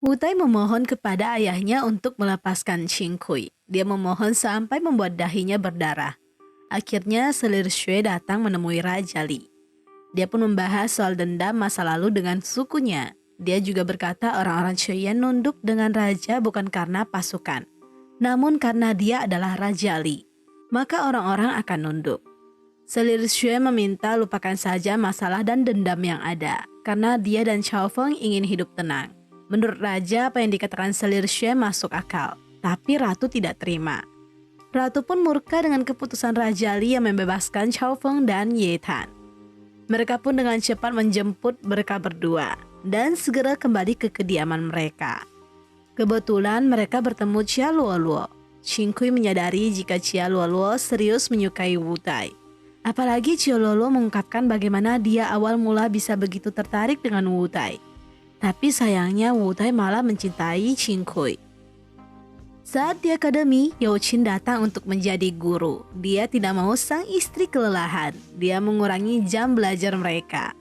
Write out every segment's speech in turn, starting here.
Wutai memohon kepada ayahnya untuk melepaskan Qingkui. Dia memohon sampai membuat dahinya berdarah. Akhirnya selir Shui datang menemui Raja Li. Dia pun membahas soal dendam masa lalu dengan sukunya. Dia juga berkata orang-orang Cheyenne nunduk dengan raja bukan karena pasukan, namun karena dia adalah Raja Li. Maka orang-orang akan nunduk. Selir Shui meminta lupakan saja masalah dan dendam yang ada, karena dia dan Chao Feng ingin hidup tenang. Menurut raja, apa yang dikatakan selir Shui masuk akal, tapi ratu tidak terima. Ratu pun murka dengan keputusan Raja Li yang membebaskan Chao Feng dan Ye Tan. Mereka pun dengan cepat menjemput mereka berdua dan segera kembali ke kediaman mereka. Kebetulan mereka bertemu Chia Luoluo. Qingkui menyadari jika Chia Luoluo serius menyukai Wutai. Apalagi Chia Luoluo mengungkapkan bagaimana dia awal mula bisa begitu tertarik dengan Wutai. Tapi sayangnya Wutai malah mencintai Qingkui. Saat di akademi, Yao Qin datang untuk menjadi guru. Dia tidak mau sang istri kelelahan. Dia mengurangi jam belajar mereka.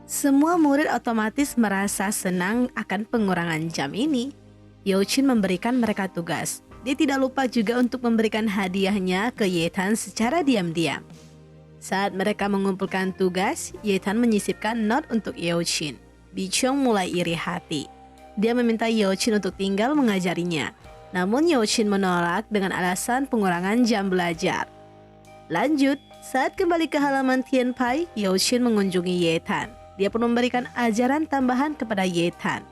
Semua murid otomatis merasa senang akan pengurangan jam ini. Yao Qin memberikan mereka tugas. Dia tidak lupa juga untuk memberikan hadiahnya ke Ye Tan secara diam-diam. Saat mereka mengumpulkan tugas, Ye Tan menyisipkan not untuk Yao Qin. Bichong mulai iri hati. Dia meminta Yao Qin untuk tinggal mengajarinya. Namun Yao Qin menolak dengan alasan pengurangan jam belajar. Lanjut, saat kembali ke halaman Tianpai, Yao Qin mengunjungi Ye Tan. Dia pun memberikan ajaran tambahan kepada Ye Tan.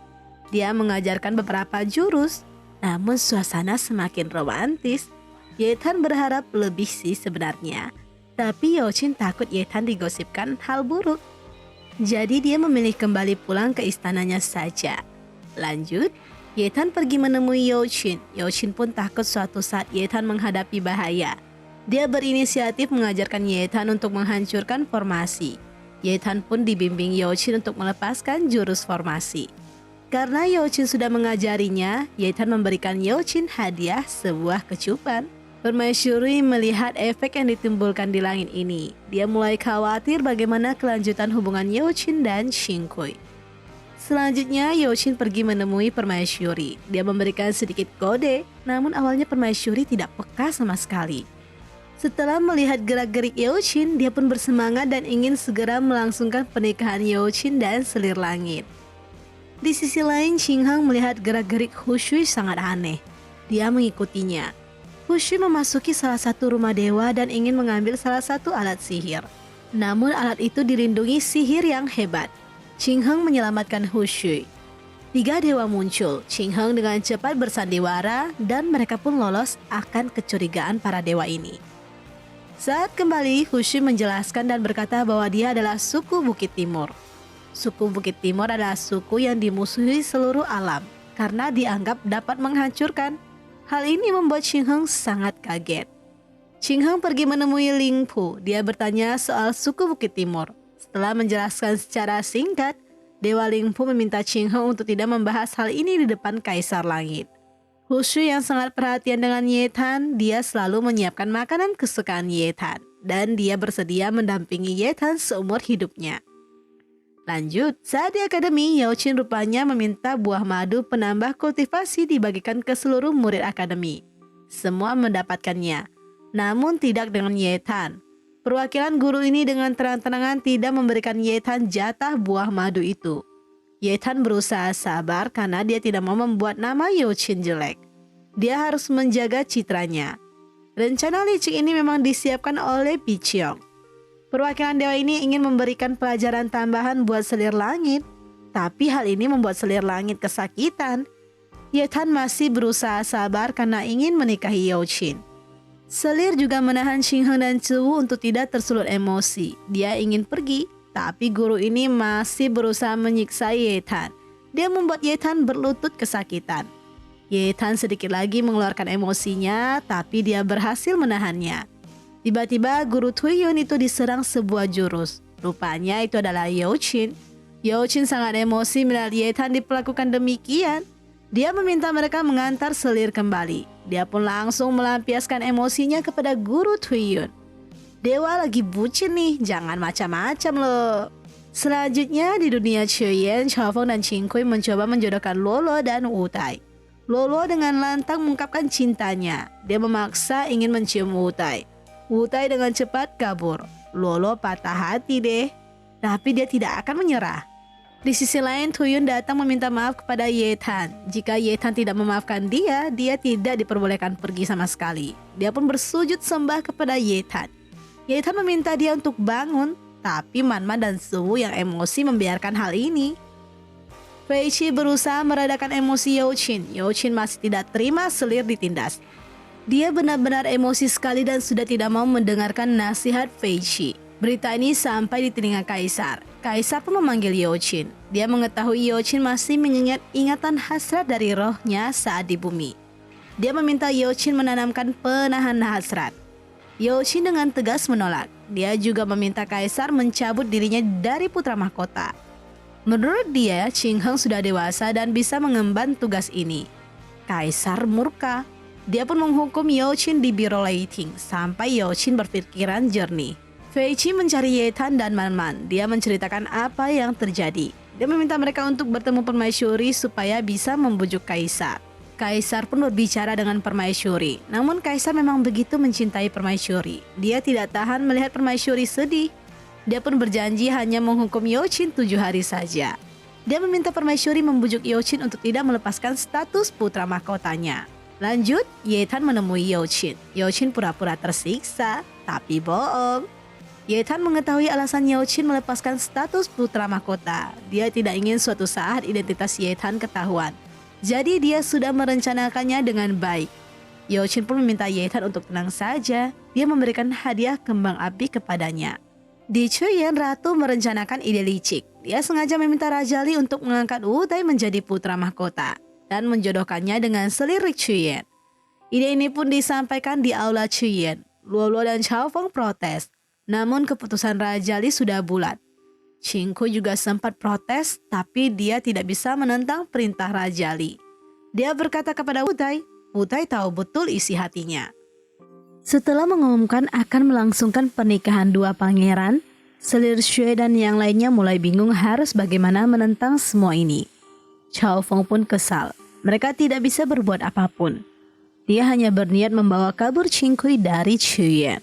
Dia mengajarkan beberapa jurus, namun suasana semakin romantis. Ye Tan berharap lebih sih sebenarnya. Tapi Yao Qin takut Ye Tan digosipkan hal buruk. Jadi dia memilih kembali pulang ke istananya saja. Lanjut, Ye Tan pergi menemui Yao Qin. Yao Qin pun takut suatu saat Ye Tan menghadapi bahaya. Dia berinisiatif mengajarkan Ye Tan untuk menghancurkan formasi. Ye Tan pun dibimbing Yao Qin untuk melepaskan jurus formasi. Karena Yao Qin sudah mengajarinya, Ye Tan memberikan Yao Qin hadiah sebuah kecupan. Permaisuri melihat efek yang ditimbulkan di langit ini. Dia mulai khawatir bagaimana kelanjutan hubungan Yao Qin dan Qingkui. Selanjutnya, Yao Qin pergi menemui permaisuri. Dia memberikan sedikit kode, namun awalnya permaisuri tidak peka sama sekali. Setelah melihat gerak-gerik Yao Qin, dia pun bersemangat dan ingin segera melangsungkan pernikahan Yao Qin dan selir langit. Di sisi lain, Qing Hang melihat gerak-gerik Hu Shui sangat aneh. Dia mengikutinya. Hu Shui memasuki salah satu rumah dewa dan ingin mengambil salah satu alat sihir. Namun alat itu dilindungi sihir yang hebat. Qing Heng menyelamatkan Hu Shui. 3 dewa muncul. Qing Heng dengan cepat bersandiwara dan mereka pun lolos akan kecurigaan para dewa ini. Saat kembali, Hu Shui menjelaskan dan berkata bahwa dia adalah suku Bukit Timur. Suku Bukit Timur adalah suku yang dimusuhi seluruh alam karena dianggap dapat menghancurkan. Hal ini membuat Qing Heng sangat kaget. Qing Heng pergi menemui Ling Pu. Dia bertanya soal suku Bukit Timur. Setelah menjelaskan secara singkat, Dewa Ling Pu meminta Qing Heng untuk tidak membahas hal ini di depan Kaisar Langit. Hu Shui yang sangat perhatian dengan Ye Tan, dia selalu menyiapkan makanan kesukaan Ye Tan. Dan dia bersedia mendampingi Ye Tan seumur hidupnya. Lanjut, saat di akademi, Yao Qin rupanya meminta buah madu penambah kultivasi dibagikan ke seluruh murid akademi. Semua mendapatkannya, namun tidak dengan Ye Tan. Perwakilan guru ini dengan terang-terangan tidak memberikan Ye Tan jatah buah madu itu. Ye Tan berusaha sabar karena dia tidak mau membuat nama Yao Qin jelek. Dia harus menjaga citranya. Rencana licik ini memang disiapkan oleh Bichong. Perwakilan dewa ini ingin memberikan pelajaran tambahan buat selir langit. Tapi hal ini membuat selir langit kesakitan. Ye Tan masih berusaha sabar karena ingin menikahi Yao Qin. Selir juga menahan Qing Heng dan Zhu untuk tidak tersulut emosi. Dia ingin pergi, tapi guru ini masih berusaha menyiksa Ye Tan. Dia membuat Ye Tan berlutut kesakitan. Ye Tan sedikit lagi mengeluarkan emosinya, tapi dia berhasil menahannya. Tiba-tiba guru Tuiyun itu diserang sebuah jurus. Rupanya itu adalah Yao Qin. Yao Qin sangat emosi melihat Ye Tan diperlakukan demikian. Dia meminta mereka mengantar selir kembali. Dia pun langsung melampiaskan emosinya kepada guru Tuiyun. Dewa lagi bucin nih, jangan macam-macam loh. Selanjutnya di dunia Chuyen, Chaofeng dan Qingkui mencoba menjodohkan Lolo dan Wutai. Lolo dengan lantang mengungkapkan cintanya. Dia memaksa ingin mencium Wutai. Wutai dengan cepat kabur. Lolo patah hati deh. Tapi dia tidak akan menyerah. Di sisi lain, Tuyun datang meminta maaf kepada Ye Tan. Jika Ye Tan tidak memaafkan dia tidak diperbolehkan pergi sama sekali. Dia pun bersujud sembah kepada Ye Tan. Ye Tan meminta dia untuk bangun, tapi Man dan Suwu yang emosi membiarkan hal ini. Fei Qi berusaha meredakan emosi Youqin. Youqin masih tidak terima selir ditindas. Dia benar-benar emosi sekali dan sudah tidak mau mendengarkan nasihat Fei Qi. Berita ini sampai di telinga Kaisar. Kaisar pun memanggil Youqin. Dia mengetahui Youqin masih mengingat ingatan hasrat dari rohnya saat di bumi. Dia meminta Youqin menanamkan penahan hasrat. Youqin dengan tegas menolak. Dia juga meminta Kaisar mencabut dirinya dari putra mahkota. Menurut dia, Qing Heng sudah dewasa dan bisa mengemban tugas ini. Kaisar murka. Dia pun menghukum Youqin di biro lighting sampai Youqin berpikiran jernih. Fei Qi mencari Ye Tan dan Man. Dia menceritakan apa yang terjadi. Dia meminta mereka untuk bertemu permaisuri supaya bisa membujuk Kaisar. Kaisar pun berbicara dengan permaisuri. Namun Kaisar memang begitu mencintai permaisuri. Dia tidak tahan melihat permaisuri sedih. Dia pun berjanji hanya menghukum Youqin 7 hari saja. Dia meminta permaisuri membujuk Youqin untuk tidak melepaskan status putra mahkotanya. Lanjut, Ye Tan menemui Youqin. Youqin pura-pura tersiksa, tapi bohong. Ye Tan mengetahui alasan Youqin melepaskan status putra mahkota. Dia tidak ingin suatu saat identitas Ye Tan ketahuan. Jadi dia sudah merencanakannya dengan baik. Youqin pun meminta Ye Tan untuk tenang saja. Dia memberikan hadiah kembang api kepadanya. Di Chuyen, Ratu merencanakan ide licik. Dia sengaja meminta Raja Li untuk mengangkat Wutai menjadi putra mahkota dan menjodohkannya dengan selir Chuyen. Ide ini pun disampaikan di aula Chuyen. Luo dan Chaofeng protes. Namun keputusan Raja Li sudah bulat. Qingkui juga sempat protes, tapi dia tidak bisa menentang perintah Raja Li. Dia berkata kepada Wutai, Wutai tahu betul isi hatinya. Setelah mengumumkan akan melangsungkan pernikahan dua pangeran, selir Xue dan yang lainnya mulai bingung harus bagaimana menentang semua ini. Chaofeng pun kesal. Mereka tidak bisa berbuat apapun. Dia hanya berniat membawa kabur Qingkui dari Chuyen.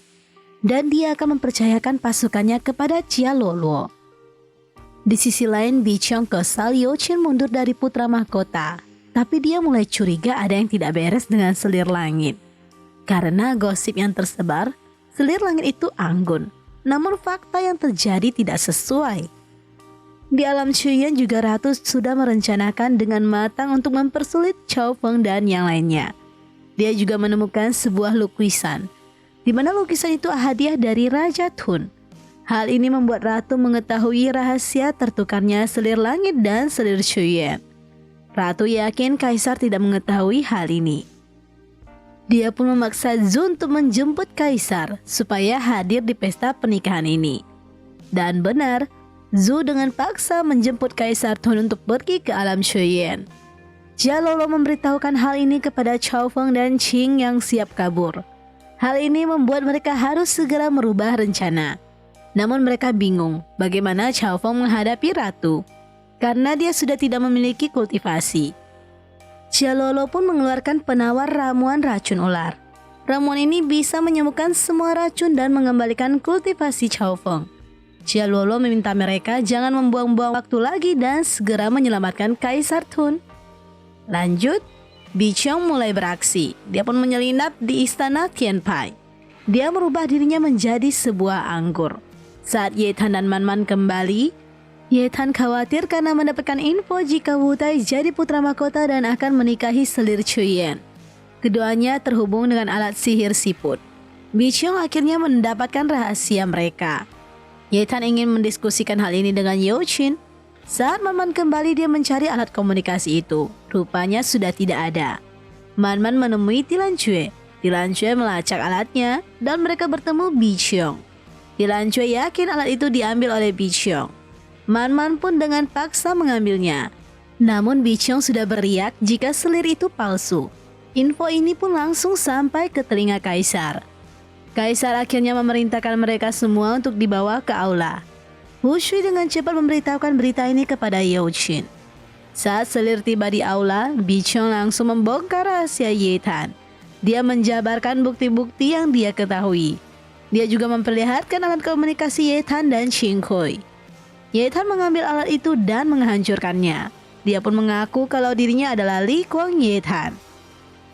Dan dia akan mempercayakan pasukannya kepada Jia Luo. Di sisi lain, Bichong kesal Youqin mundur dari putra mahkota. Tapi dia mulai curiga ada yang tidak beres dengan selir langit. Karena gosip yang tersebar, selir langit itu anggun. Namun fakta yang terjadi tidak sesuai. Di alam Chuyen juga Ratu sudah merencanakan dengan matang untuk mempersulit Chaofeng dan yang lainnya. Dia juga menemukan sebuah lukisan, di mana lukisan itu hadiah dari Raja Tun. Hal ini membuat Ratu mengetahui rahasia tertukarnya selir langit dan selir Chuyen. Ratu yakin Kaisar tidak mengetahui hal ini. Dia pun memaksa Zhu untuk menjemput Kaisar supaya hadir di pesta pernikahan ini. Dan benar, Zhu dengan paksa menjemput Kaisar Tun untuk pergi ke alam Chuyen. Jia Luo memberitahukan hal ini kepada Chaofeng dan Qing yang siap kabur. Hal ini membuat mereka harus segera merubah rencana. Namun mereka bingung bagaimana Chaofeng menghadapi Ratu, karena dia sudah tidak memiliki kultivasi. Jia Luo pun mengeluarkan penawar ramuan racun ular. Ramuan ini bisa menyembuhkan semua racun dan mengembalikan kultivasi Chaofeng. Jia Luo meminta mereka jangan membuang-buang waktu lagi dan segera menyelamatkan Kaisar Tun. Lanjut, Bichong mulai beraksi. Dia pun menyelinap di istana Tianpai. Dia merubah dirinya menjadi sebuah anggur. Saat Ye Tan dan Man kembali, Ye Tan khawatir karena mendapatkan info jika Wutai jadi putra mahkota dan akan menikahi selir Chuyen. Keduanya terhubung dengan alat sihir siput. Bichong akhirnya mendapatkan rahasia mereka. Ye Tan ingin mendiskusikan hal ini dengan Youqin. Saat Man kembali, dia mencari alat komunikasi itu. Rupanya sudah tidak ada. Man menemui Tilan Cue. Tilan Cue melacak alatnya dan mereka bertemu Bichong. Tilan Cue yakin alat itu diambil oleh Bichong. Man pun dengan paksa mengambilnya. Namun Bichong sudah beriak jika selir itu palsu. Info ini pun langsung sampai ke telinga Kaisar. Kaisar akhirnya memerintahkan mereka semua untuk dibawa ke aula. Hu Shui dengan cepat memberitahukan berita ini kepada Yao Qin. Saat selir tiba di aula, Bichong langsung membongkar rahasia Ye Tan. Dia menjabarkan bukti-bukti yang dia ketahui. Dia juga memperlihatkan alat komunikasi Ye Tan dan Qin Kui. Ye Tan mengambil alat itu dan menghancurkannya. Dia pun mengaku kalau dirinya adalah Li Kuang Ye Tan.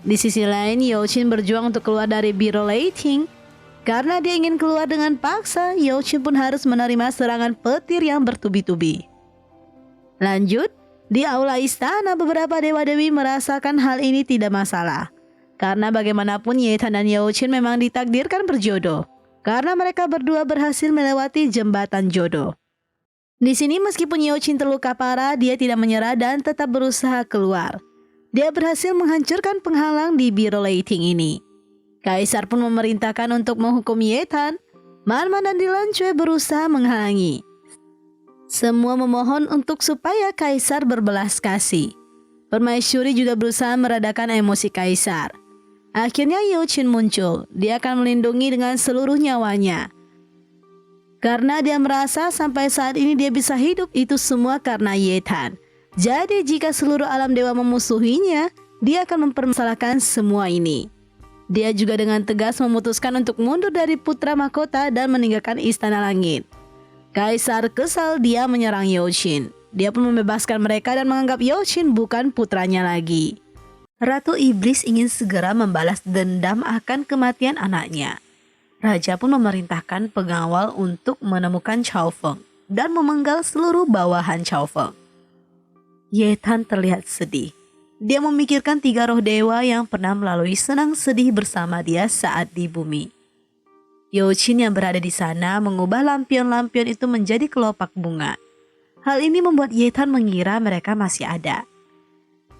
Di sisi lain, Yao Qin berjuang untuk keluar dari Biro Leiting. Karena dia ingin keluar dengan paksa, Yao Qin pun harus menerima serangan petir yang bertubi-tubi. Lanjut, di aula istana beberapa dewa-dewi merasakan hal ini tidak masalah. Karena bagaimanapun Ye Tan dan Yao Qin memang ditakdirkan berjodoh. Karena mereka berdua berhasil melewati jembatan jodoh. Di sini meskipun Yao Qin terluka parah, dia tidak menyerah dan tetap berusaha keluar. Dia berhasil menghancurkan penghalang di Biro Leiting ini. Kaisar pun memerintahkan untuk menghukum Ye Tan. Man Man dan Dilan Cui berusaha menghalangi. Semua memohon untuk supaya Kaisar berbelas kasih. Permaisuri juga berusaha meredakan emosi Kaisar. Akhirnya Yao Qin muncul. Dia akan melindungi dengan seluruh nyawanya. Karena dia merasa sampai saat ini dia bisa hidup itu semua karena Ye Tan. Jadi jika seluruh alam dewa memusuhinya, dia akan mempermasalahkan semua ini. Dia juga dengan tegas memutuskan untuk mundur dari putra mahkota dan meninggalkan istana langit. Kaisar kesal, dia menyerang Yao Qin. Dia pun membebaskan mereka dan menganggap Yao Qin bukan putranya lagi. Ratu Iblis ingin segera membalas dendam akan kematian anaknya. Raja pun memerintahkan pengawal untuk menemukan Chao Feng dan memenggal seluruh bawahan Chao Feng. Ye Tan terlihat sedih. Dia memikirkan 3 roh dewa yang pernah melalui senang sedih bersama dia saat di bumi. Yao Qin yang berada di sana mengubah lampion-lampion itu menjadi kelopak bunga. Hal ini membuat Ye Tan mengira mereka masih ada.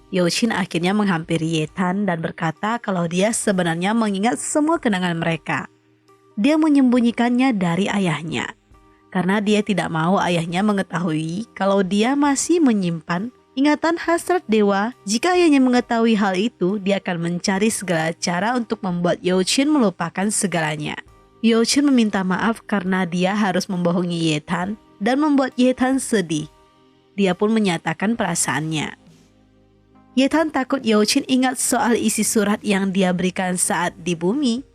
Yao Qin akhirnya menghampiri Ye Tan dan berkata kalau dia sebenarnya mengingat semua kenangan mereka. Dia menyembunyikannya dari ayahnya. Karena dia tidak mau ayahnya mengetahui kalau dia masih menyimpan ingatan hasrat dewa. Jika ayahnya mengetahui hal itu, dia akan mencari segala cara untuk membuat Yao Qin melupakan segalanya. Yao Qin meminta maaf karena dia harus membohongi Ye Tan dan membuat Ye Tan sedih. Dia pun menyatakan perasaannya. Ye Tan takut Yao Qin ingat soal isi surat yang dia berikan saat di bumi.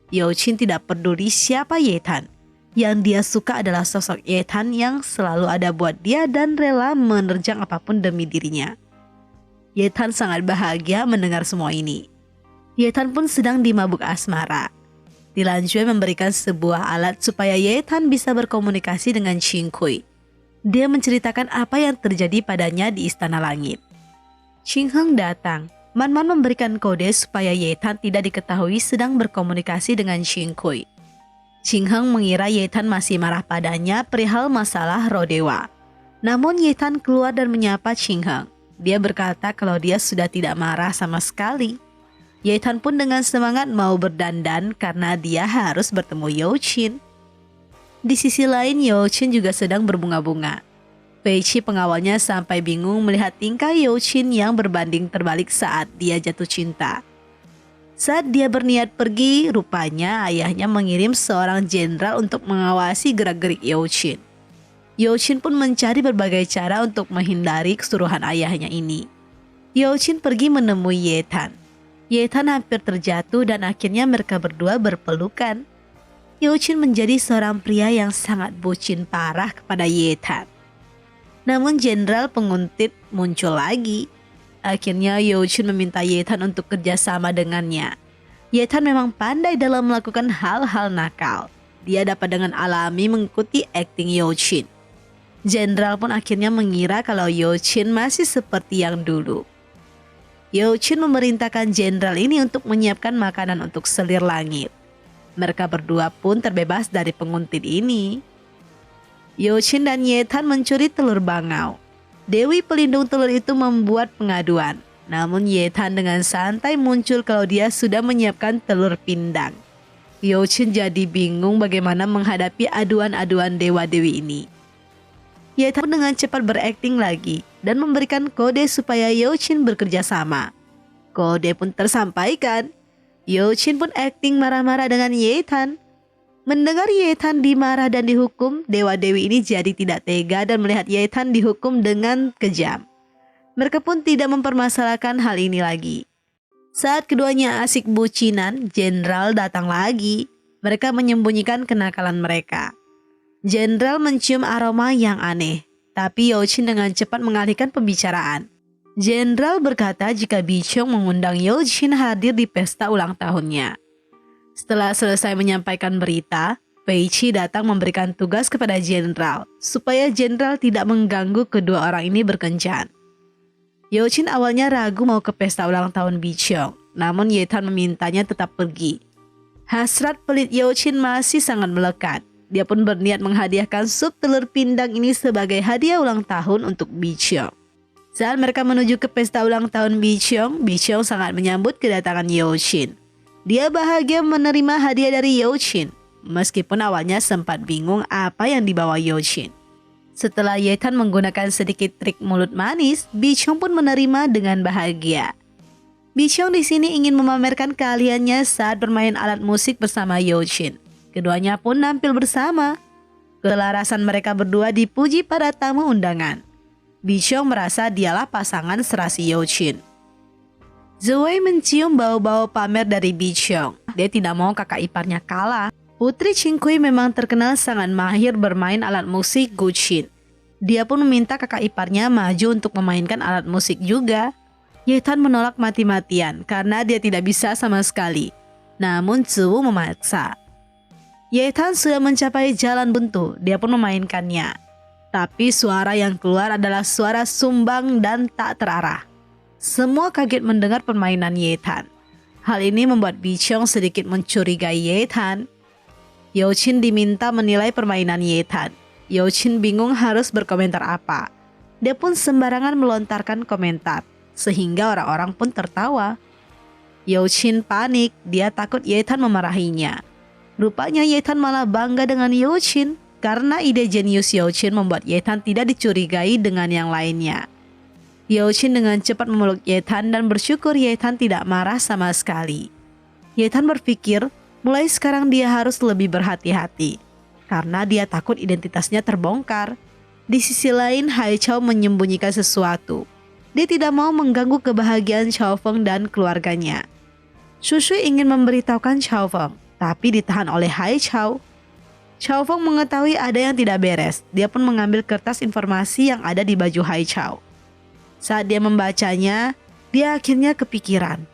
Yao Qin tidak peduli siapa Ye Tan. Yang dia suka adalah sosok Ye Tan yang selalu ada buat dia dan rela menerjang apapun demi dirinya. Ye Tan sangat bahagia mendengar semua ini. Ye Tan pun sedang dimabuk asmara. Dilan Cui memberikan sebuah alat supaya Ye Tan bisa berkomunikasi dengan Qin Kui. Dia menceritakan apa yang terjadi padanya di Istana Langit. Qin Heng datang. Man Man memberikan kode supaya Ye Tan tidak diketahui sedang berkomunikasi dengan Qin Kui. Qin Heng mengira Ye Tan masih marah padanya perihal masalah roh dewa. Namun Ye Tan keluar dan menyapa Qin Heng. Dia berkata kalau dia sudah tidak marah sama sekali. Ye Tan pun dengan semangat mau berdandan karena dia harus bertemu Yao Qin. Di sisi lain Yao Qin juga sedang berbunga-bunga. Fei Qi pengawalnya sampai bingung melihat tingkah Yao Qin yang berbanding terbalik saat dia jatuh cinta. Saat dia berniat pergi, rupanya ayahnya mengirim seorang jenderal untuk mengawasi gerak-gerik Yao Qin. Yao Qin pun mencari berbagai cara untuk menghindari kesuruhan ayahnya ini. Yao Qin pergi menemui Ye Tan. Ye Tan hampir terjatuh dan akhirnya mereka berdua berpelukan. Yao Qin menjadi seorang pria yang sangat bucin parah kepada Ye Tan. Namun jenderal penguntit muncul lagi. Akhirnya Yao Qin meminta Ye Tan untuk kerjasama dengannya. Ye Tan memang pandai dalam melakukan hal-hal nakal. Dia dapat dengan alami mengikuti akting Yao Qin. Jenderal pun akhirnya mengira kalau Yao Qin masih seperti yang dulu. Yao Qin memerintahkan jenderal ini untuk menyiapkan makanan untuk selir langit. Mereka berdua pun terbebas dari penguntit ini. Yao Qin dan Ye Tan mencuri telur bangau. Dewi pelindung telur itu membuat pengaduan. Namun Ye Tan dengan santai muncul kalau dia sudah menyiapkan telur pindang. Yao Qin jadi bingung bagaimana menghadapi aduan-aduan dewa-dewi ini. Ye Tan dengan cepat berakting lagi dan memberikan kode supaya Yao Qin bekerja sama. Kode pun tersampaikan. Yao Qin pun akting marah-marah dengan Ye Tan. Mendengar Yetan dimarah dan dihukum, dewa-dewi ini jadi tidak tega dan melihat Yetan dihukum dengan kejam. Mereka pun tidak mempermasalahkan hal ini lagi. Saat keduanya asik bucinan, jenderal datang lagi. Mereka menyembunyikan kenakalan mereka. Jenderal mencium aroma yang aneh, tapi Youchin dengan cepat mengalihkan pembicaraan. Jenderal berkata jika Bichong mengundang Youchin hadir di pesta ulang tahunnya. Setelah selesai menyampaikan berita, Pei Qi datang memberikan tugas kepada jenderal supaya jenderal tidak mengganggu kedua orang ini berkencan. Youchin awalnya ragu mau ke pesta ulang tahun Bichong, namun Yetan memintanya tetap pergi. Hasrat pelit Youchin masih sangat melekat. Dia pun berniat menghadiahkan sup telur pindang ini sebagai hadiah ulang tahun untuk Bichong. Saat mereka menuju ke pesta ulang tahun Bichong, Bichong sangat menyambut kedatangan Youchin. Dia bahagia menerima hadiah dari Youchin, meskipun awalnya sempat bingung apa yang dibawa Youchin. Setelah Yetan menggunakan sedikit trik mulut manis, Bichong pun menerima dengan bahagia. Bichong di sini ingin memamerkan keahliannya saat bermain alat musik bersama Youchin. Keduanya pun nampil bersama. Keselarasan mereka berdua dipuji para tamu undangan. Bichong merasa dialah pasangan serasi Youchin. Zuwei mencium bau-bau pamer dari Bichong. Dia tidak mau kakak iparnya kalah. Putri Qingkui memang terkenal sangat mahir bermain alat musik guqin. Dia pun meminta kakak iparnya maju untuk memainkan alat musik juga. Yetan menolak mati-matian karena dia tidak bisa sama sekali. Namun Ziwu memaksa. Yetan sudah mencapai jalan buntu, dia pun memainkannya. Tapi suara yang keluar adalah suara sumbang dan tak terarah. Semua kaget mendengar permainan Yetan. Hal ini membuat Bichong sedikit mencurigai Yetan. Youchin diminta menilai permainan Yetan. Youchin bingung harus berkomentar apa. Dia pun sembarangan melontarkan komentar, sehingga orang-orang pun tertawa. Youchin panik, dia takut Yetan memarahinya. Rupanya Yetan malah bangga dengan Youchin karena ide jenius Youchin membuat Yetan tidak dicurigai dengan yang lainnya. Youchin dengan cepat memeluk Yetan dan bersyukur Yetan tidak marah sama sekali. Yetan berpikir mulai sekarang dia harus lebih berhati-hati karena dia takut identitasnya terbongkar. Di sisi lain, Haichao menyembunyikan sesuatu. Dia tidak mau mengganggu kebahagiaan Chao Feng dan keluarganya. Shushui ingin memberitahukan Chao Feng, tapi ditahan oleh Haichao. Chao Feng mengetahui ada yang tidak beres. Dia pun mengambil kertas informasi yang ada di baju Haichao. Saat dia membacanya, dia akhirnya kepikiran.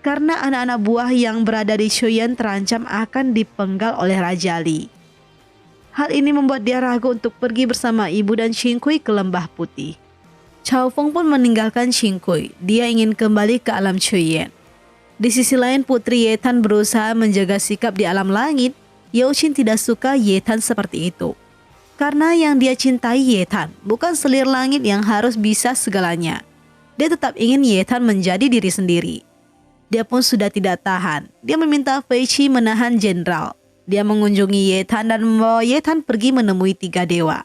Karena anak-anak buah yang berada di Shuyan terancam akan dipenggal oleh Raja Li. Hal ini membuat dia ragu untuk pergi bersama ibu dan Qingkui ke Lembah Putih. Chao Feng pun meninggalkan Qingkui. Dia ingin kembali ke alam Shuyan. Di sisi lain, Putri Yetan berusaha menjaga sikap di alam langit. Youchin tidak suka Yetan seperti itu. Karena yang dia cintai Yetan, bukan selir langit yang harus bisa segalanya. Dia tetap ingin Yetan menjadi diri sendiri. Dia pun sudah tidak tahan. Dia meminta Pei Qi menahan jenderal. Dia mengunjungi Yetan dan membawa Yetan pergi menemui tiga dewa.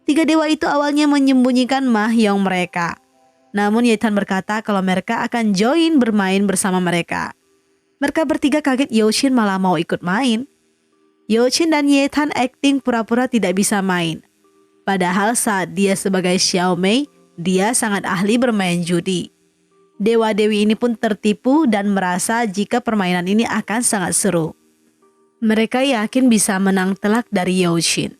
Tiga dewa itu awalnya menyembunyikan Mahyong mereka. Namun Yetan berkata kalau mereka akan join bermain bersama mereka. Mereka bertiga kaget Youchin malah mau ikut main. Youchin dan Yetan akting pura-pura tidak bisa main. Padahal saat dia sebagai Xiaomei, dia sangat ahli bermain judi. Dewa-dewi ini pun tertipu dan merasa jika permainan ini akan sangat seru. Mereka yakin bisa menang telak dari Youchin.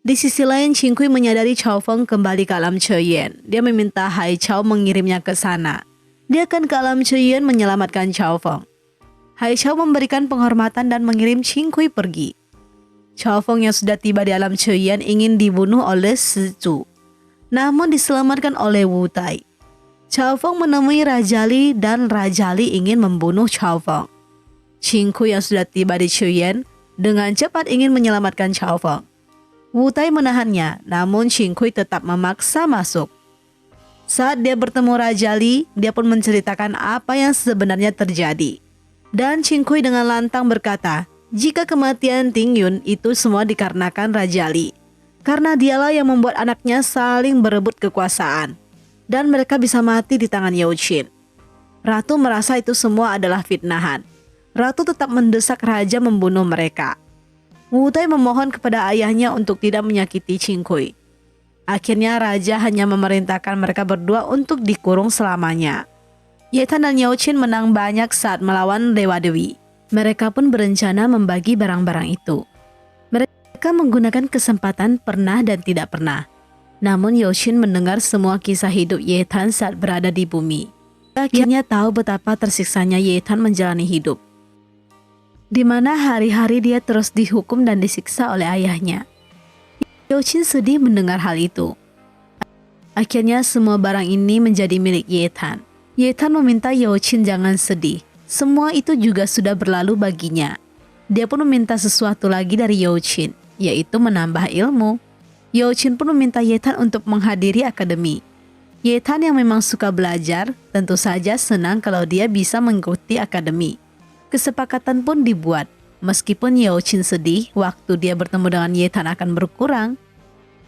Di sisi lain, Qingkui menyadari Chao Feng kembali ke alam Shuyan. Dia meminta Haichao mengirimnya ke sana. Dia akan ke alam Shuyan menyelamatkan Chao Feng. Haichao memberikan penghormatan dan mengirim Qingkui pergi. Chao Feng yang sudah tiba di alam Shuyan ingin dibunuh oleh Si Zhu, namun diselamatkan oleh Wu Tai. Chao Feng menemui Raja Li dan Raja Li ingin membunuh Chao Feng. Qingkui yang sudah tiba di Shuyan dengan cepat ingin menyelamatkan Chao Feng. Wu Tai menahannya, namun Qingkui tetap memaksa masuk. Saat dia bertemu Raja Li, dia pun menceritakan apa yang sebenarnya terjadi. Dan Qingkui dengan lantang berkata, jika kematian Ting Yun itu semua dikarenakan Raja Li. Karena dialah yang membuat anaknya saling berebut kekuasaan. Dan mereka bisa mati di tangan Youchin. Ratu merasa itu semua adalah fitnahan. Ratu tetap mendesak raja membunuh mereka. Wu Tai memohon kepada ayahnya untuk tidak menyakiti Qingkui. Akhirnya raja hanya memerintahkan mereka berdua untuk dikurung selamanya. Ye Tan dan Yao Qin menang banyak saat melawan Dewa Dewi. Mereka pun berencana membagi barang-barang itu. Mereka menggunakan kesempatan pernah dan tidak pernah. Namun Yao Qin mendengar semua kisah hidup Ye Tan saat berada di bumi. Akhirnya tahu betapa tersiksanya Ye Tan menjalani hidup, di mana hari-hari dia terus dihukum dan disiksa oleh ayahnya. Yao Qin sedih mendengar hal itu. Akhirnya semua barang ini menjadi milik Ye Tan. Ye Tan meminta Yao Qin jangan sedih. Semua itu juga sudah berlalu baginya. Dia pun meminta sesuatu lagi dari Yao Qin, yaitu menambah ilmu. Yao Qin pun meminta Ye Tan untuk menghadiri akademi. Ye Tan yang memang suka belajar, tentu saja senang kalau dia bisa mengikuti akademi. Kesepakatan pun dibuat. Meskipun Yao Qin sedih waktu dia bertemu dengan Ye Tan akan berkurang,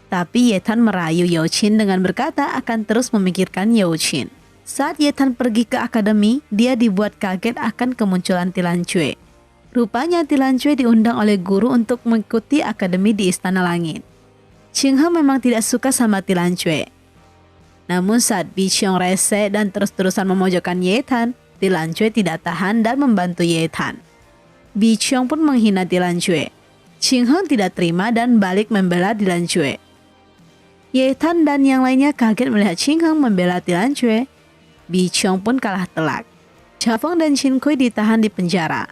tapi Ye Tan merayu Yao Qin dengan berkata akan terus memikirkan Yao Qin. Saat Ye Tan pergi ke akademi, dia dibuat kaget akan kemunculan Tilan Cue. Rupanya Tilan Cue diundang oleh guru untuk mengikuti akademi di Istana Langit. Qing He memang tidak suka sama Tilan Cue. Namun saat Bi Qiong rese dan terus-terusan memojokkan Ye Tan, Tilan Cue tidak tahan dan membantu Ye Tan. Bi Qiong pun menghina Tilan Cue. Qing He tidak terima dan balik membela Tilan Cue. Ye Tan dan yang lainnya kaget melihat Qing He membela Tilan Cue. Bi Qiong pun kalah telak. Cao Feng dan Qin Kui ditahan di penjara.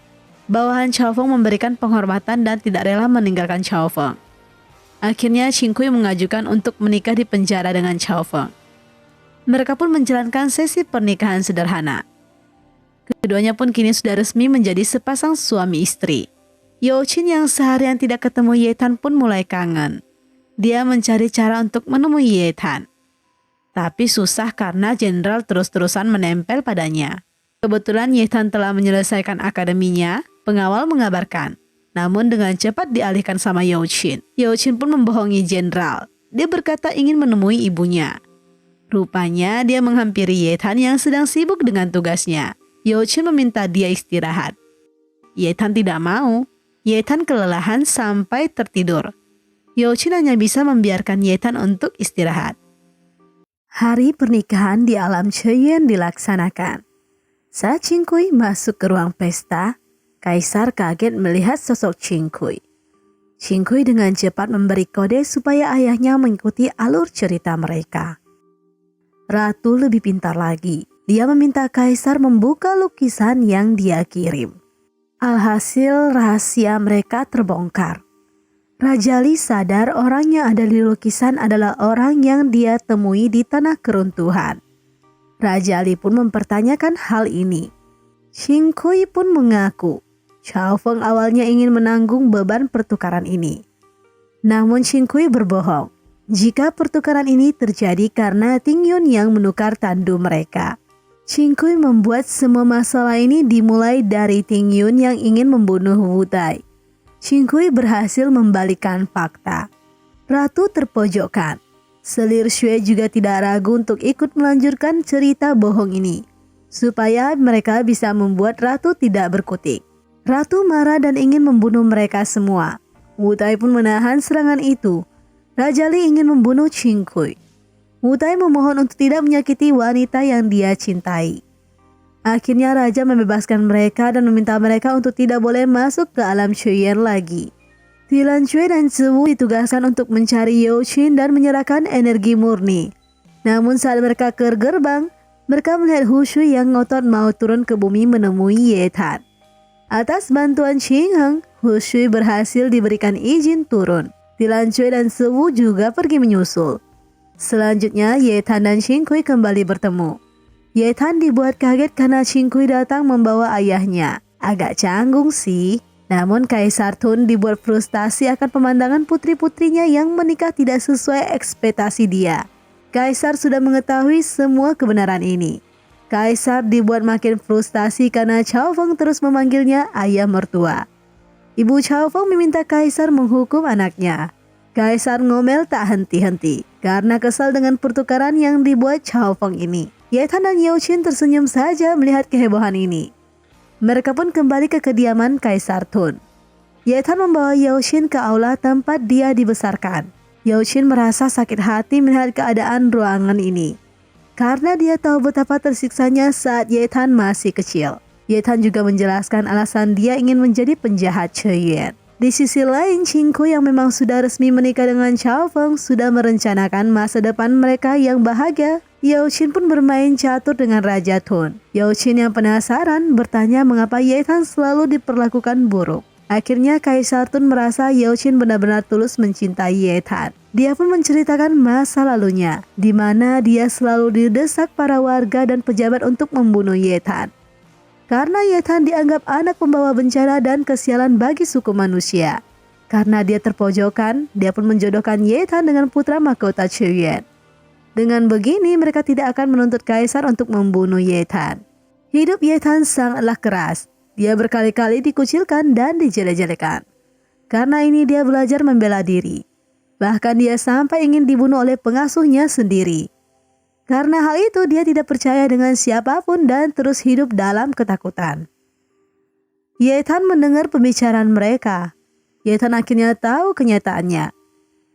Bawahan Cao Feng memberikan penghormatan dan tidak rela meninggalkan Cao Feng. Akhirnya Qin Kui mengajukan untuk menikah di penjara dengan Cao Feng. Mereka pun menjalankan sesi pernikahan sederhana. Keduanya pun kini sudah resmi menjadi sepasang suami istri. Yao Qin yang seharian tidak ketemu Ye Tan pun mulai kangen. Dia mencari cara untuk menemui Ye Tan. Tapi susah karena jenderal terus-terusan menempel padanya. Kebetulan Ye Tan telah menyelesaikan akademinya, pengawal mengabarkan. Namun dengan cepat dialihkan sama Yao Qin. Yao Qin pun membohongi jenderal. Dia berkata ingin menemui ibunya. Rupanya dia menghampiri Ye Tan yang sedang sibuk dengan tugasnya. Yao Qin meminta dia istirahat. Ye Tan tidak mau. Ye Tan kelelahan sampai tertidur. Yao Qin hanya bisa membiarkan Ye Tan untuk istirahat. Hari pernikahan di alam Cheyuan dilaksanakan. Saat Qin Kui masuk ke ruang pesta, Kaisar kaget melihat sosok Qin Kui. Qin Kui dengan cepat memberi kode supaya ayahnya mengikuti alur cerita mereka. Ratu lebih pintar lagi. Dia meminta Kaisar membuka lukisan yang dia kirim. Alhasil rahasia mereka terbongkar. Raja Li sadar orang yang ada di lukisan adalah orang yang dia temui di tanah keruntuhan. Raja Li pun mempertanyakan hal ini. Qin Kui pun mengaku Cao Feng awalnya ingin menanggung beban pertukaran ini. Namun Qin Kui berbohong jika pertukaran ini terjadi karena Ting Yun yang menukar tandu mereka. Qin Kui membuat semua masalah ini dimulai dari Ting Yun yang ingin membunuh Wu Tai. Qin Kui berhasil membalikkan fakta. Ratu terpojokkan. Selir Xue juga tidak ragu untuk ikut melanjutkan cerita bohong ini, supaya mereka bisa membuat Ratu tidak berkutik. Ratu marah dan ingin membunuh mereka semua. Wu Tai pun menahan serangan itu. Raja Li ingin membunuh Qin Kui. Wu Tai memohon untuk tidak menyakiti wanita yang dia cintai. Akhirnya raja membebaskan mereka dan meminta mereka untuk tidak boleh masuk ke alam Cheyuan lagi. Tilan Cue dan Ziwu ditugaskan untuk mencari Yao Qin dan menyerahkan energi murni. Namun saat mereka ke gerbang, mereka melihat Hu Shui yang ngotot mau turun ke bumi menemui Ye Tan. Atas bantuan Qing Heng, Hu Shui berhasil diberikan izin turun. Tilan Cue dan Ziwu juga pergi menyusul. Selanjutnya, Ye Tan dan Qin Kui kembali bertemu. Ye Tan dibuat kaget karena Qin Kui datang membawa ayahnya. Agak canggung sih. Namun Kaisar Tun dibuat frustasi akan pemandangan putri-putrinya yang menikah tidak sesuai ekspektasi dia. Kaisar sudah mengetahui semua kebenaran ini. Kaisar dibuat makin frustasi karena Cao Feng terus memanggilnya ayah mertua. Ibu Cao Feng meminta Kaisar menghukum anaknya. Kaisar ngomel tak henti-henti karena kesal dengan pertukaran yang dibuat Cao Feng ini. Ye Tan dan Yao Qin tersenyum saja melihat kehebohan ini. Mereka pun kembali ke kediaman Kaisar Tun. Ye Tan membawa Yaoxin ke aula tempat dia dibesarkan. Yaoxin merasa sakit hati melihat keadaan ruangan ini, karena dia tahu betapa tersiksanya saat Ye Tan masih kecil. Ye Tan juga menjelaskan alasan dia ingin menjadi penjahat Cheyuan. Di sisi lain, Qingku yang memang sudah resmi menikah dengan Chao Feng sudah merencanakan masa depan mereka yang bahagia. Yaoxin pun bermain catur dengan Raja Tun. Yaoxin yang penasaran bertanya mengapa Ye Tan selalu diperlakukan buruk. Akhirnya Kaisar Tun merasa Yaoxin benar-benar tulus mencintai Ye Tan. Dia pun menceritakan masa lalunya, di mana dia selalu didesak para warga dan pejabat untuk membunuh Ye Tan. Karena Ye Tan dianggap anak pembawa bencana dan kesialan bagi suku manusia. Karena dia terpojokan, dia pun menjodohkan Ye Tan dengan putra mahkota Cheyuan. Dengan begini, mereka tidak akan menuntut Kaisar untuk membunuh Ye Tan. Hidup Ye Tan sangatlah keras. Dia berkali-kali dikucilkan dan dijele-jelekan. Karena ini dia belajar membela diri. Bahkan dia sampai ingin dibunuh oleh pengasuhnya sendiri. Karena hal itu dia tidak percaya dengan siapapun dan terus hidup dalam ketakutan. Ye Tan mendengar pembicaraan mereka. Ye Tan akhirnya tahu kenyataannya.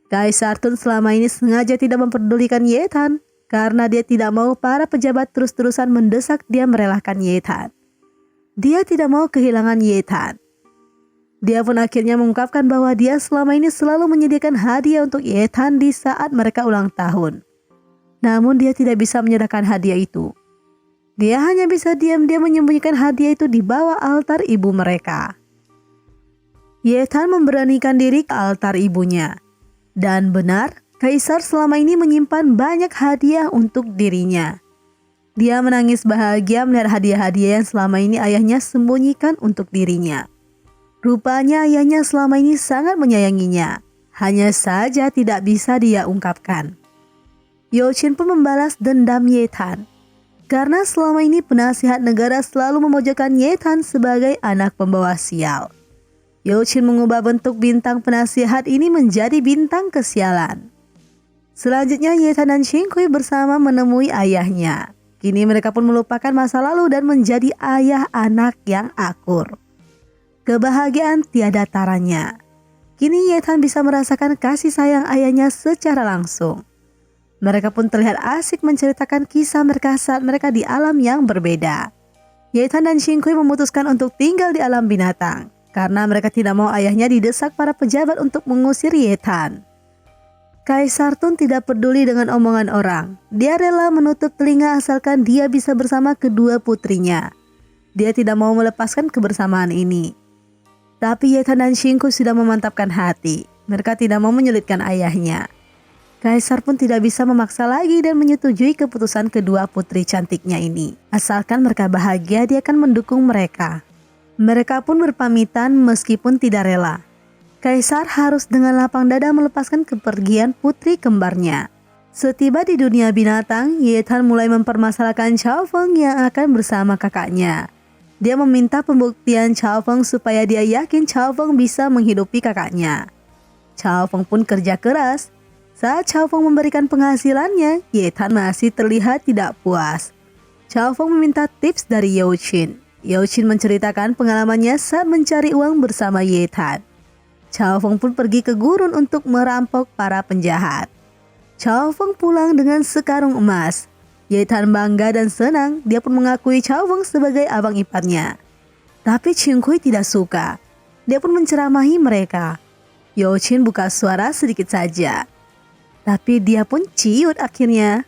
Kaisar Tun selama ini sengaja tidak memperdulikan Ye Tan karena dia tidak mau para pejabat terus-terusan mendesak dia merelakan Ye Tan. Dia tidak mau kehilangan Ye Tan. Dia pun akhirnya mengungkapkan bahwa dia selama ini selalu menyediakan hadiah untuk Ye Tan di saat mereka ulang tahun. Namun dia tidak bisa menyerahkan hadiah itu. Dia hanya bisa diam-diam menyembunyikan hadiah itu di bawah altar ibu mereka. Ye Tan memberanikan diri ke altar ibunya. Dan benar, Kaisar selama ini menyimpan banyak hadiah untuk dirinya. Dia menangis bahagia melihat hadiah-hadiah yang selama ini ayahnya sembunyikan untuk dirinya. Rupanya ayahnya selama ini sangat menyayanginya. Hanya saja tidak bisa dia ungkapkan. Yaoxin pun membalas dendam Ye Tan. Karena selama ini penasihat negara selalu memojokkan Ye Tan sebagai anak pembawa sial. Yaoxin mengubah bentuk bintang penasihat ini menjadi bintang kesialan. Selanjutnya Ye Tan dan Qingku bersama menemui ayahnya. Kini mereka pun melupakan masa lalu dan menjadi ayah anak yang akur. Kebahagiaan tiada taranya. Kini Ye Tan bisa merasakan kasih sayang ayahnya secara langsung. Mereka pun terlihat asik menceritakan kisah mereka saat mereka di alam yang berbeda. Ye Tan dan Qingku memutuskan untuk tinggal di alam binatang. Karena mereka tidak mau ayahnya didesak para pejabat untuk mengusir Ye Tan. Kaisar Tun tidak peduli dengan omongan orang. Dia rela menutup telinga asalkan dia bisa bersama kedua putrinya. Dia tidak mau melepaskan kebersamaan ini. Tapi Ye Tan dan Qingku sudah memantapkan hati. Mereka tidak mau menyulitkan ayahnya. Kaisar pun tidak bisa memaksa lagi dan menyetujui keputusan kedua putri cantiknya ini. Asalkan mereka bahagia, dia akan mendukung mereka. Mereka pun berpamitan meskipun tidak rela. Kaisar harus dengan lapang dada melepaskan kepergian putri kembarnya. Setiba di dunia binatang, Ye Tan mulai mempermasalahkan Chao Feng yang akan bersama kakaknya. Dia meminta pembuktian Chao Feng supaya dia yakin Chao Feng bisa menghidupi kakaknya. Chao Feng pun kerja keras. Saat Chao Feng memberikan penghasilannya, Ye Tan masih terlihat tidak puas. Chao Feng meminta tips dari Yaoxin. Yaoxin menceritakan pengalamannya saat mencari uang bersama Ye Tan. Chao Feng pun pergi ke gurun untuk merampok para penjahat. Chao Feng pulang dengan sekarung emas. Ye Tan bangga dan senang, dia pun mengakui Chao Feng sebagai abang iparnya. Tapi Qingku tidak suka. Dia pun menceramahi mereka. Yaoxin buka suara sedikit saja. Tapi dia pun ciut akhirnya.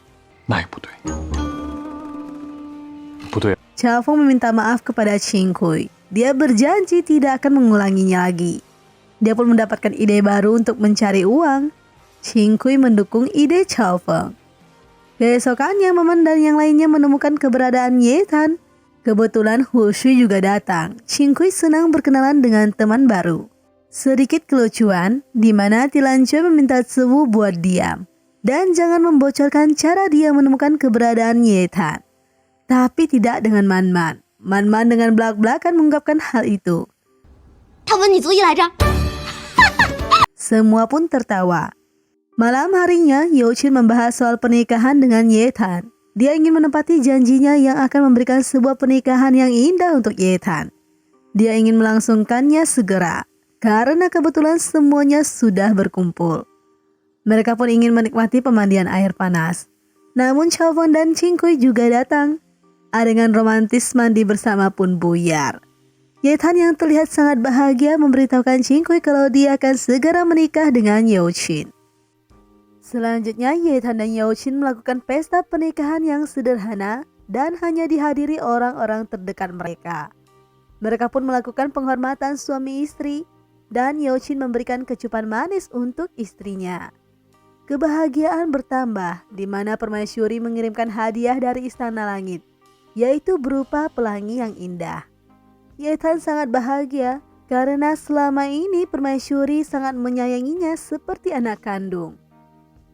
Chao Feng meminta maaf kepada Qingku. Dia berjanji tidak akan mengulanginya lagi. Dia pun mendapatkan ide baru untuk mencari uang. Qingku mendukung ide Chao Feng. Keesokannya, Maman dan yang lainnya menemukan keberadaan Ye Tan. Kebetulan Hu Shui juga datang. Qingku senang berkenalan dengan teman baru. Sedikit kelucuan, di mana Tilan Chue meminta Ziwu buat diam. Dan jangan membocorkan cara dia menemukan keberadaan Ye Tan. Tapi tidak dengan Man Man. Man Man dengan belak-belakan mengungkapkan hal itu. Semua pun tertawa. Malam harinya, Yaoxin membahas soal pernikahan dengan Ye Tan. Dia ingin menepati janjinya yang akan memberikan sebuah pernikahan yang indah untuk Ye Tan. Dia ingin melangsungkannya segera. karena kebetulan semuanya sudah berkumpul. Mereka pun ingin menikmati pemandian air panas. Namun Chaofeng dan Qingkui juga datang. Adegan romantis mandi bersama pun buyar. Yetan yang terlihat sangat bahagia memberitahukan Qingkui kalau dia akan segera menikah dengan Youqin. Selanjutnya Yetan dan Youqin melakukan pesta pernikahan yang sederhana dan hanya dihadiri orang-orang terdekat mereka. Mereka pun melakukan penghormatan suami istri dan Youqin memberikan kecupan manis untuk istrinya. Kebahagiaan bertambah di mana permaisuri mengirimkan hadiah dari istana langit, yaitu berupa pelangi yang indah. Yetan sangat bahagia karena selama ini permaisuri sangat menyayanginya seperti anak kandung.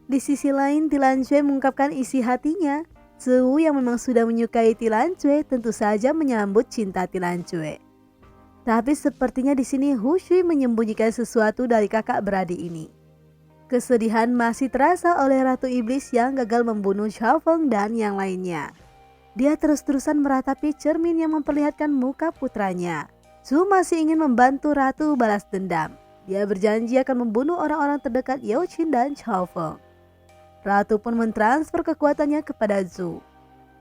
Di sisi lain, Tilanjue mengungkapkan isi hatinya. Zhu yang memang sudah menyukai Tilanjue tentu saja menyambut cinta Tilanjue. Tapi sepertinya di sini Hu Shui menyembunyikan sesuatu dari kakak beradik ini. Kesedihan masih terasa oleh Ratu Iblis yang gagal membunuh Chaofeng dan yang lainnya. Dia terus-terusan meratapi cermin yang memperlihatkan muka putranya. Zhu masih ingin membantu Ratu balas dendam. Dia berjanji akan membunuh orang-orang terdekat Youqin dan Chaofeng. Ratu pun mentransfer kekuatannya kepada Zhu.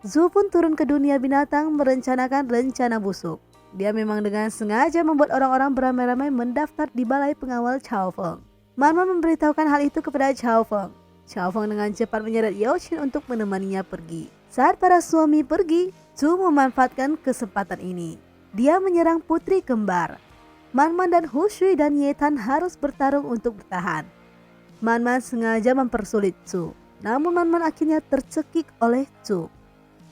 Zhu pun turun ke dunia binatang merencanakan rencana busuk. Dia memang dengan sengaja membuat orang-orang beramai-ramai mendaftar di balai pengawal Chaofeng. Man-man memberitahukan hal itu kepada Chaofeng. Chaofeng dengan cepat menyeret Youqin untuk menemaninya pergi. Saat para suami pergi, Zhu memanfaatkan kesempatan ini. Dia menyerang putri kembar. Man-man dan Hu Shui dan Yetan harus bertarung untuk bertahan. Man-man sengaja mempersulit Zhu. Namun Man-man akhirnya tercekik oleh Zhu.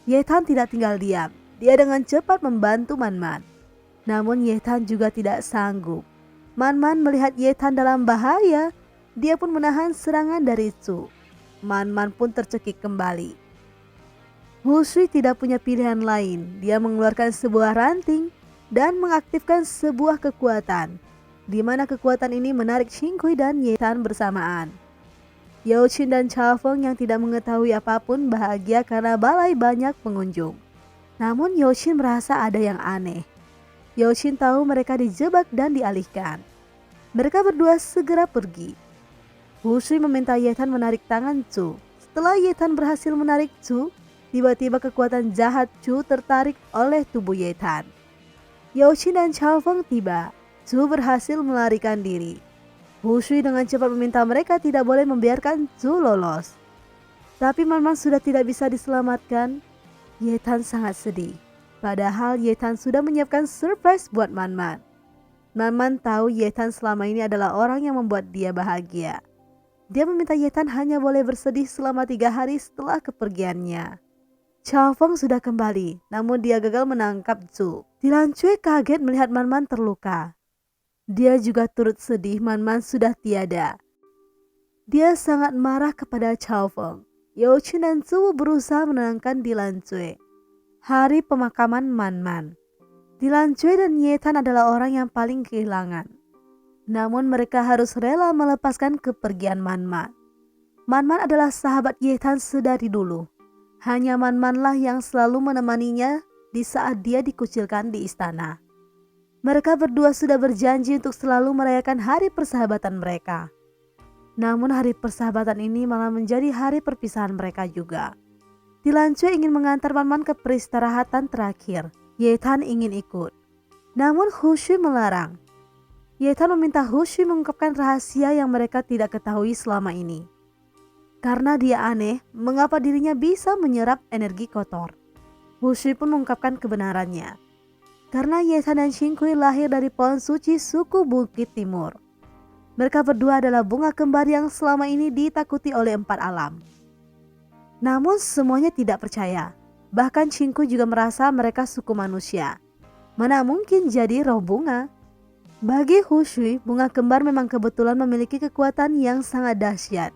Yetan tidak tinggal diam. Dia dengan cepat membantu Man-man. Namun Yetan juga tidak sanggup. Man-man melihat Yetan dalam bahaya. Dia pun menahan serangan dari Zhu. Man-man pun tercekik kembali. Hu Shui tidak punya pilihan lain. Dia mengeluarkan sebuah ranting dan mengaktifkan sebuah kekuatan, di mana kekuatan ini menarik Qingkui dan Yetan bersamaan. Youqin dan Chaofeng yang tidak mengetahui apapun bahagia karena balai banyak pengunjung. Namun Youqin merasa ada yang aneh. Youqin tahu mereka dijebak dan dialihkan. Mereka berdua segera pergi. Hu Shui meminta Yetan menarik tangan Zhu. Setelah Yetan berhasil menarik Zhu, tiba-tiba kekuatan jahat Zhu tertarik oleh tubuh Yetan. Youqin dan Chaofeng tiba. Zhu berhasil melarikan diri. Hu Shui dengan cepat meminta mereka tidak boleh membiarkan Zhu lolos. Tapi Man-man sudah tidak bisa diselamatkan. Yetan sangat sedih. Padahal Yetan sudah menyiapkan surprise buat Man-man. Man-man tahu Yetan selama ini adalah orang yang membuat dia bahagia. Dia meminta Yetan hanya boleh bersedih selama 3 hari setelah kepergiannya. Chaofeng sudah kembali, namun dia gagal menangkap Zhu. Tilanjue kaget melihat Man-man terluka. Dia juga turut sedih Man-man sudah tiada. Dia sangat marah kepada Chaofeng. Youqin dan Zhu berusaha menenangkan Tilanjue. Hari pemakaman Man-man. Tilanjue dan Yetan adalah orang yang paling kehilangan. Namun mereka harus rela melepaskan kepergian Man-man. Man-man adalah sahabat Yetan sedari dulu. Hanya Man-man lah yang selalu menemaninya di saat dia dikucilkan di istana. Mereka berdua sudah berjanji untuk selalu merayakan hari persahabatan mereka. Namun hari persahabatan ini malah menjadi hari perpisahan mereka juga. Tilanjue ingin mengantar Man-man ke peristirahatan terakhir. Yetan ingin ikut. Namun Hu Shui melarang. Yetan meminta Hu Shui mengungkapkan rahasia yang mereka tidak ketahui selama ini. Karena dia aneh, mengapa dirinya bisa menyerap energi kotor. Hu Shui pun mengungkapkan kebenarannya. Karena Yetan dan Qingkui lahir dari pohon suci suku Bukit Timur. Mereka berdua adalah bunga kembar yang selama ini ditakuti oleh 4 alam. Namun semuanya tidak percaya. Bahkan Qingkui juga merasa mereka suku manusia. Mana mungkin jadi roh bunga? Bagi Hu Shui, bunga kembar memang kebetulan memiliki kekuatan yang sangat dahsyat.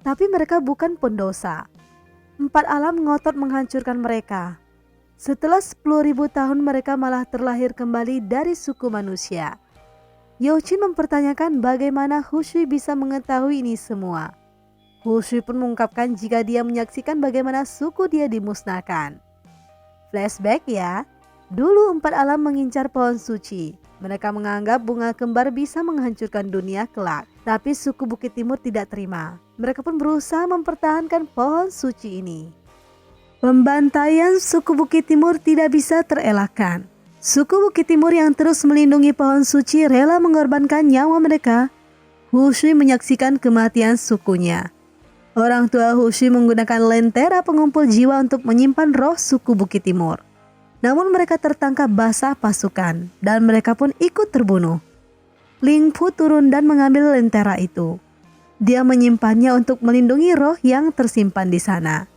Tapi mereka bukan pendosa. 4 alam ngotot menghancurkan mereka. Setelah 10.000 tahun mereka malah terlahir kembali dari suku manusia. Youqin mempertanyakan bagaimana Hu Shui bisa mengetahui ini semua. Hu Shui pun mengungkapkan jika dia menyaksikan bagaimana suku dia dimusnahkan. Flashback ya. Dulu 4 alam mengincar pohon suci. Mereka menganggap bunga kembar bisa menghancurkan dunia kelak. Tapi suku Bukit Timur tidak terima. Mereka pun berusaha mempertahankan pohon suci ini. Pembantaian suku Bukit Timur tidak bisa terelakkan. Suku Bukit Timur yang terus melindungi pohon suci rela mengorbankan nyawa mereka. Hushui menyaksikan kematian sukunya. Orang tua Hushui menggunakan lentera pengumpul jiwa untuk menyimpan roh suku Bukit Timur. Namun mereka tertangkap basah pasukan dan mereka pun ikut terbunuh. Ling Pu turun dan mengambil lentera itu. Dia menyimpannya untuk melindungi roh yang tersimpan di sana.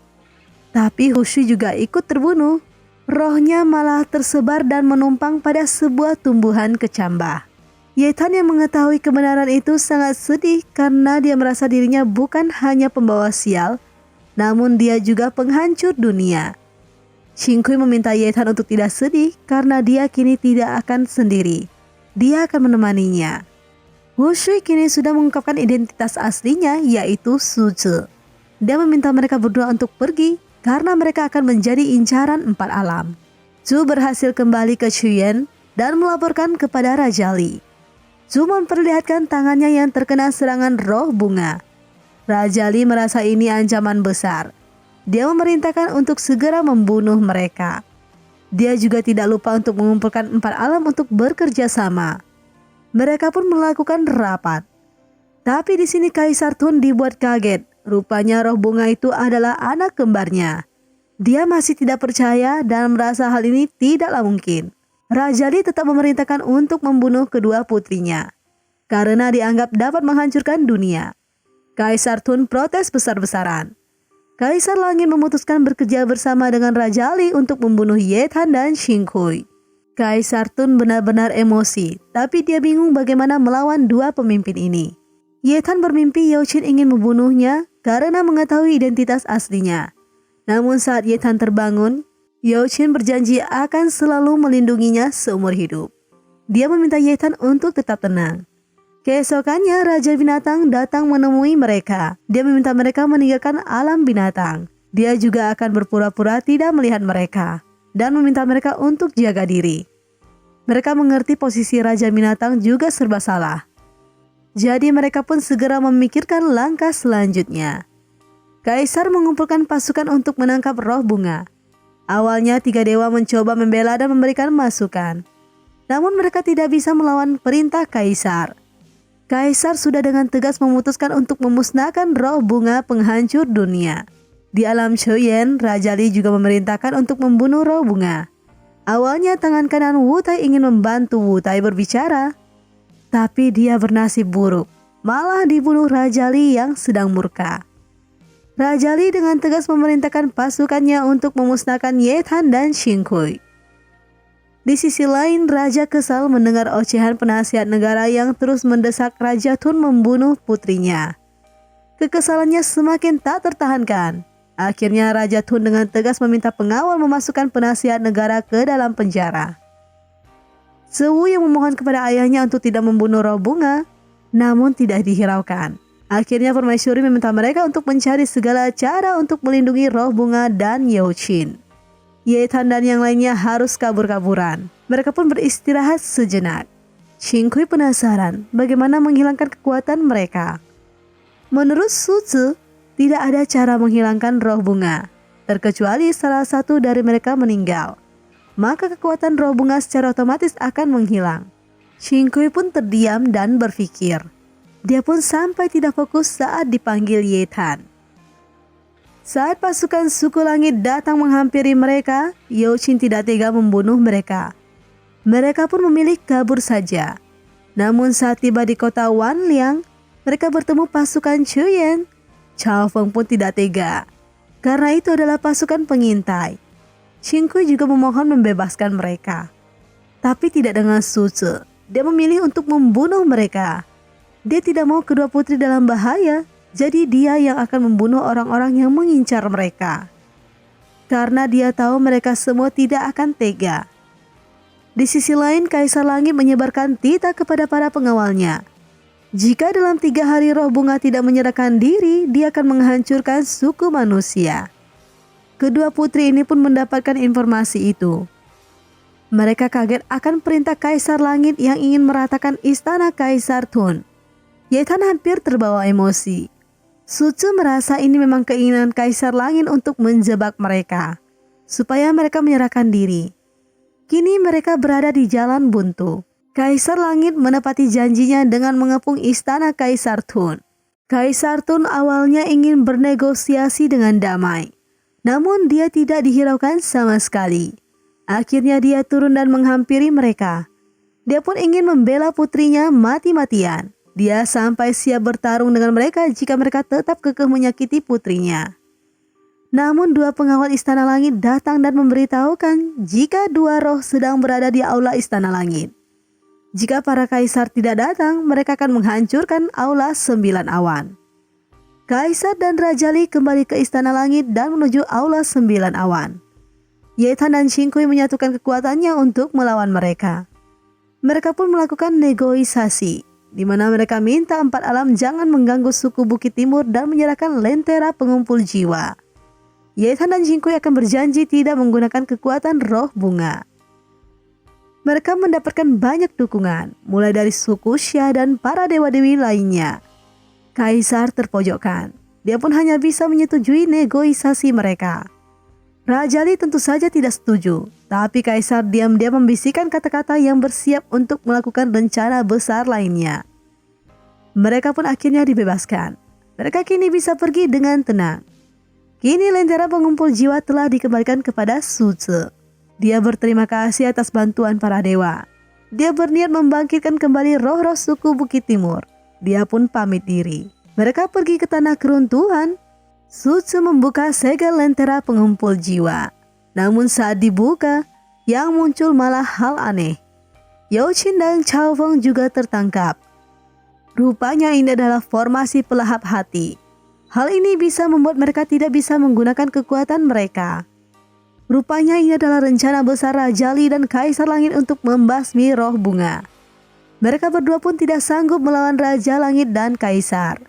Tapi Hushui juga ikut terbunuh. Rohnya malah tersebar dan menumpang pada sebuah tumbuhan kecambah. Ye Tan yang mengetahui kebenaran itu sangat sedih karena dia merasa dirinya bukan hanya pembawa sial, namun dia juga penghancur dunia. Xingkui meminta Ye Tan untuk tidak sedih karena dia kini tidak akan sendiri. Dia akan menemaninya. Hushui kini sudah mengungkapkan identitas aslinya, yaitu Su Zhi. Dia meminta mereka berdua untuk pergi karena mereka akan menjadi incaran 4 alam. Zhu berhasil kembali ke Chuyen dan melaporkan kepada Raja Li. Zhu memperlihatkan tangannya yang terkena serangan roh bunga. Raja Li merasa ini ancaman besar. Dia memerintahkan untuk segera membunuh mereka. Dia juga tidak lupa untuk mengumpulkan 4 alam untuk bekerja sama. Mereka pun melakukan rapat. Tapi di sini Kaisar Tun dibuat kaget. Rupanya roh bunga itu adalah anak kembarnya. Dia masih tidak percaya dan merasa hal ini tidaklah mungkin. Raja Li tetap memerintahkan untuk membunuh kedua putrinya karena dianggap dapat menghancurkan dunia. Kaisar Tun protes besar-besaran. Kaisar Langit memutuskan bekerja bersama dengan Raja Li untuk membunuh Ye Tan dan Xingkui. Kaisar Tun benar-benar emosi, tapi dia bingung bagaimana melawan dua pemimpin ini. Ye Tan bermimpi Yao Qin ingin membunuhnya karena mengetahui identitas aslinya. Namun saat Ye Tan terbangun, Yao Qin berjanji akan selalu melindunginya seumur hidup. Dia meminta Ye Tan untuk tetap tenang. Keesokannya Raja Binatang datang menemui mereka. Dia meminta mereka meninggalkan alam binatang. Dia juga akan berpura-pura tidak melihat mereka dan meminta mereka untuk jaga diri. Mereka mengerti posisi Raja Binatang juga serba salah. Jadi mereka pun segera memikirkan langkah selanjutnya. Kaisar mengumpulkan pasukan untuk menangkap roh bunga. Awalnya 3 dewa mencoba membela dan memberikan masukan. Namun mereka tidak bisa melawan perintah Kaisar. Kaisar sudah dengan tegas memutuskan untuk memusnahkan roh bunga penghancur dunia. Di alam Chuyen, Raja Li juga memerintahkan untuk membunuh roh bunga. Awalnya tangan kanan Wu Tai ingin membantu Wu Tai berbicara, tapi dia bernasib buruk, malah dibunuh Raja Li yang sedang murka. Raja Li dengan tegas memerintahkan pasukannya untuk memusnahkan Ye Tan dan Xingkui. Di sisi lain, Raja kesal mendengar ocehan penasihat negara yang terus mendesak Raja Tun membunuh putrinya. Kekesalannya semakin tak tertahankan. Akhirnya Raja Tun dengan tegas meminta pengawal memasukkan penasihat negara ke dalam penjara. Sewu yang memohon kepada ayahnya untuk tidak membunuh roh bunga, namun tidak dihiraukan. Akhirnya Permaisuri meminta mereka untuk mencari segala cara untuk melindungi roh bunga dan Yao Qin. Ye Tan dan yang lainnya harus kabur-kaburan. Mereka pun beristirahat sejenak. Xingkui penasaran bagaimana menghilangkan kekuatan mereka. Menurut Su Zhi, tidak ada cara menghilangkan roh bunga, terkecuali salah satu dari mereka meninggal. Maka kekuatan roh bunga secara otomatis akan menghilang. Xingkui pun terdiam dan berpikir. Dia pun sampai tidak fokus saat dipanggil Ye Tan. Saat pasukan suku langit datang menghampiri mereka, Yao Qin tidak tega membunuh mereka. Mereka pun memilih kabur saja. Namun saat tiba di kota Wanliang, mereka bertemu pasukan Chuyen. Cao Feng pun tidak tega, karena itu adalah pasukan pengintai. Xingkui juga memohon membebaskan mereka, tapi tidak dengan Su Zhi. Dia memilih untuk membunuh mereka. Dia tidak mau kedua putri dalam bahaya. Jadi dia yang akan membunuh orang-orang yang mengincar mereka. Karena dia tahu mereka semua tidak akan tega. Di sisi lain, Kaisar Langit menyebarkan titah kepada para pengawalnya. Jika dalam 3 hari roh bunga tidak menyerahkan diri, dia akan menghancurkan suku manusia. Kedua putri ini pun mendapatkan informasi itu. Mereka kaget akan perintah Kaisar Langit yang ingin meratakan istana Kaisar Tun. Yetan hampir terbawa emosi. Suzu merasa ini memang keinginan Kaisar Langit untuk menjebak mereka, supaya mereka menyerahkan diri. Kini mereka berada di jalan buntu. Kaisar Langit menepati janjinya dengan mengepung istana Kaisar Tun. Kaisar Tun awalnya ingin bernegosiasi dengan damai, namun dia tidak dihiraukan sama sekali. Akhirnya dia turun dan menghampiri mereka. Dia pun ingin membela putrinya mati-matian. Dia sampai siap bertarung dengan mereka jika mereka tetap kekeh menyakiti putrinya. Namun dua pengawal Istana Langit datang dan memberitahukan jika dua roh sedang berada di aula Istana Langit. Jika para kaisar tidak datang, mereka akan menghancurkan aula 9 awan. Kaisar dan Raja Li kembali ke Istana Langit dan menuju aula 9 awan. Yetan dan Qingkui menyatukan kekuatannya untuk melawan mereka. Mereka pun melakukan negosiasi, di mana mereka minta 4 alam jangan mengganggu suku Bukit Timur dan menyerahkan lentera pengumpul jiwa. Yetan dan Qingkui akan berjanji tidak menggunakan kekuatan roh bunga. Mereka mendapatkan banyak dukungan, mulai dari suku Xia dan para dewa-dewi lainnya. Kaisar terpojokkan. Dia pun hanya bisa menyetujui negosiasi mereka. Raja Li tentu saja tidak setuju, tapi Kaisar diam-diam membisikkan kata-kata yang bersiap untuk melakukan rencana besar lainnya. Mereka pun akhirnya dibebaskan. Mereka kini bisa pergi dengan tenang. Kini lentera pengumpul jiwa telah dikembalikan kepada Suzu. Dia berterima kasih atas bantuan para dewa. Dia berniat membangkitkan kembali roh-roh suku Bukit Timur. Dia pun pamit diri. Mereka pergi ke tanah keruntuhan. Suzu membuka segel lentera pengumpul jiwa. Namun saat dibuka, yang muncul malah hal aneh. Yao Qin dan Chao Feng juga tertangkap. Rupanya ini adalah formasi pelahap hati. Hal ini bisa membuat mereka tidak bisa menggunakan kekuatan mereka. Rupanya ini adalah rencana besar Raja Li dan Kaisar Langit untuk membasmi roh bunga. Mereka berdua pun tidak sanggup melawan Raja Langit dan Kaisar.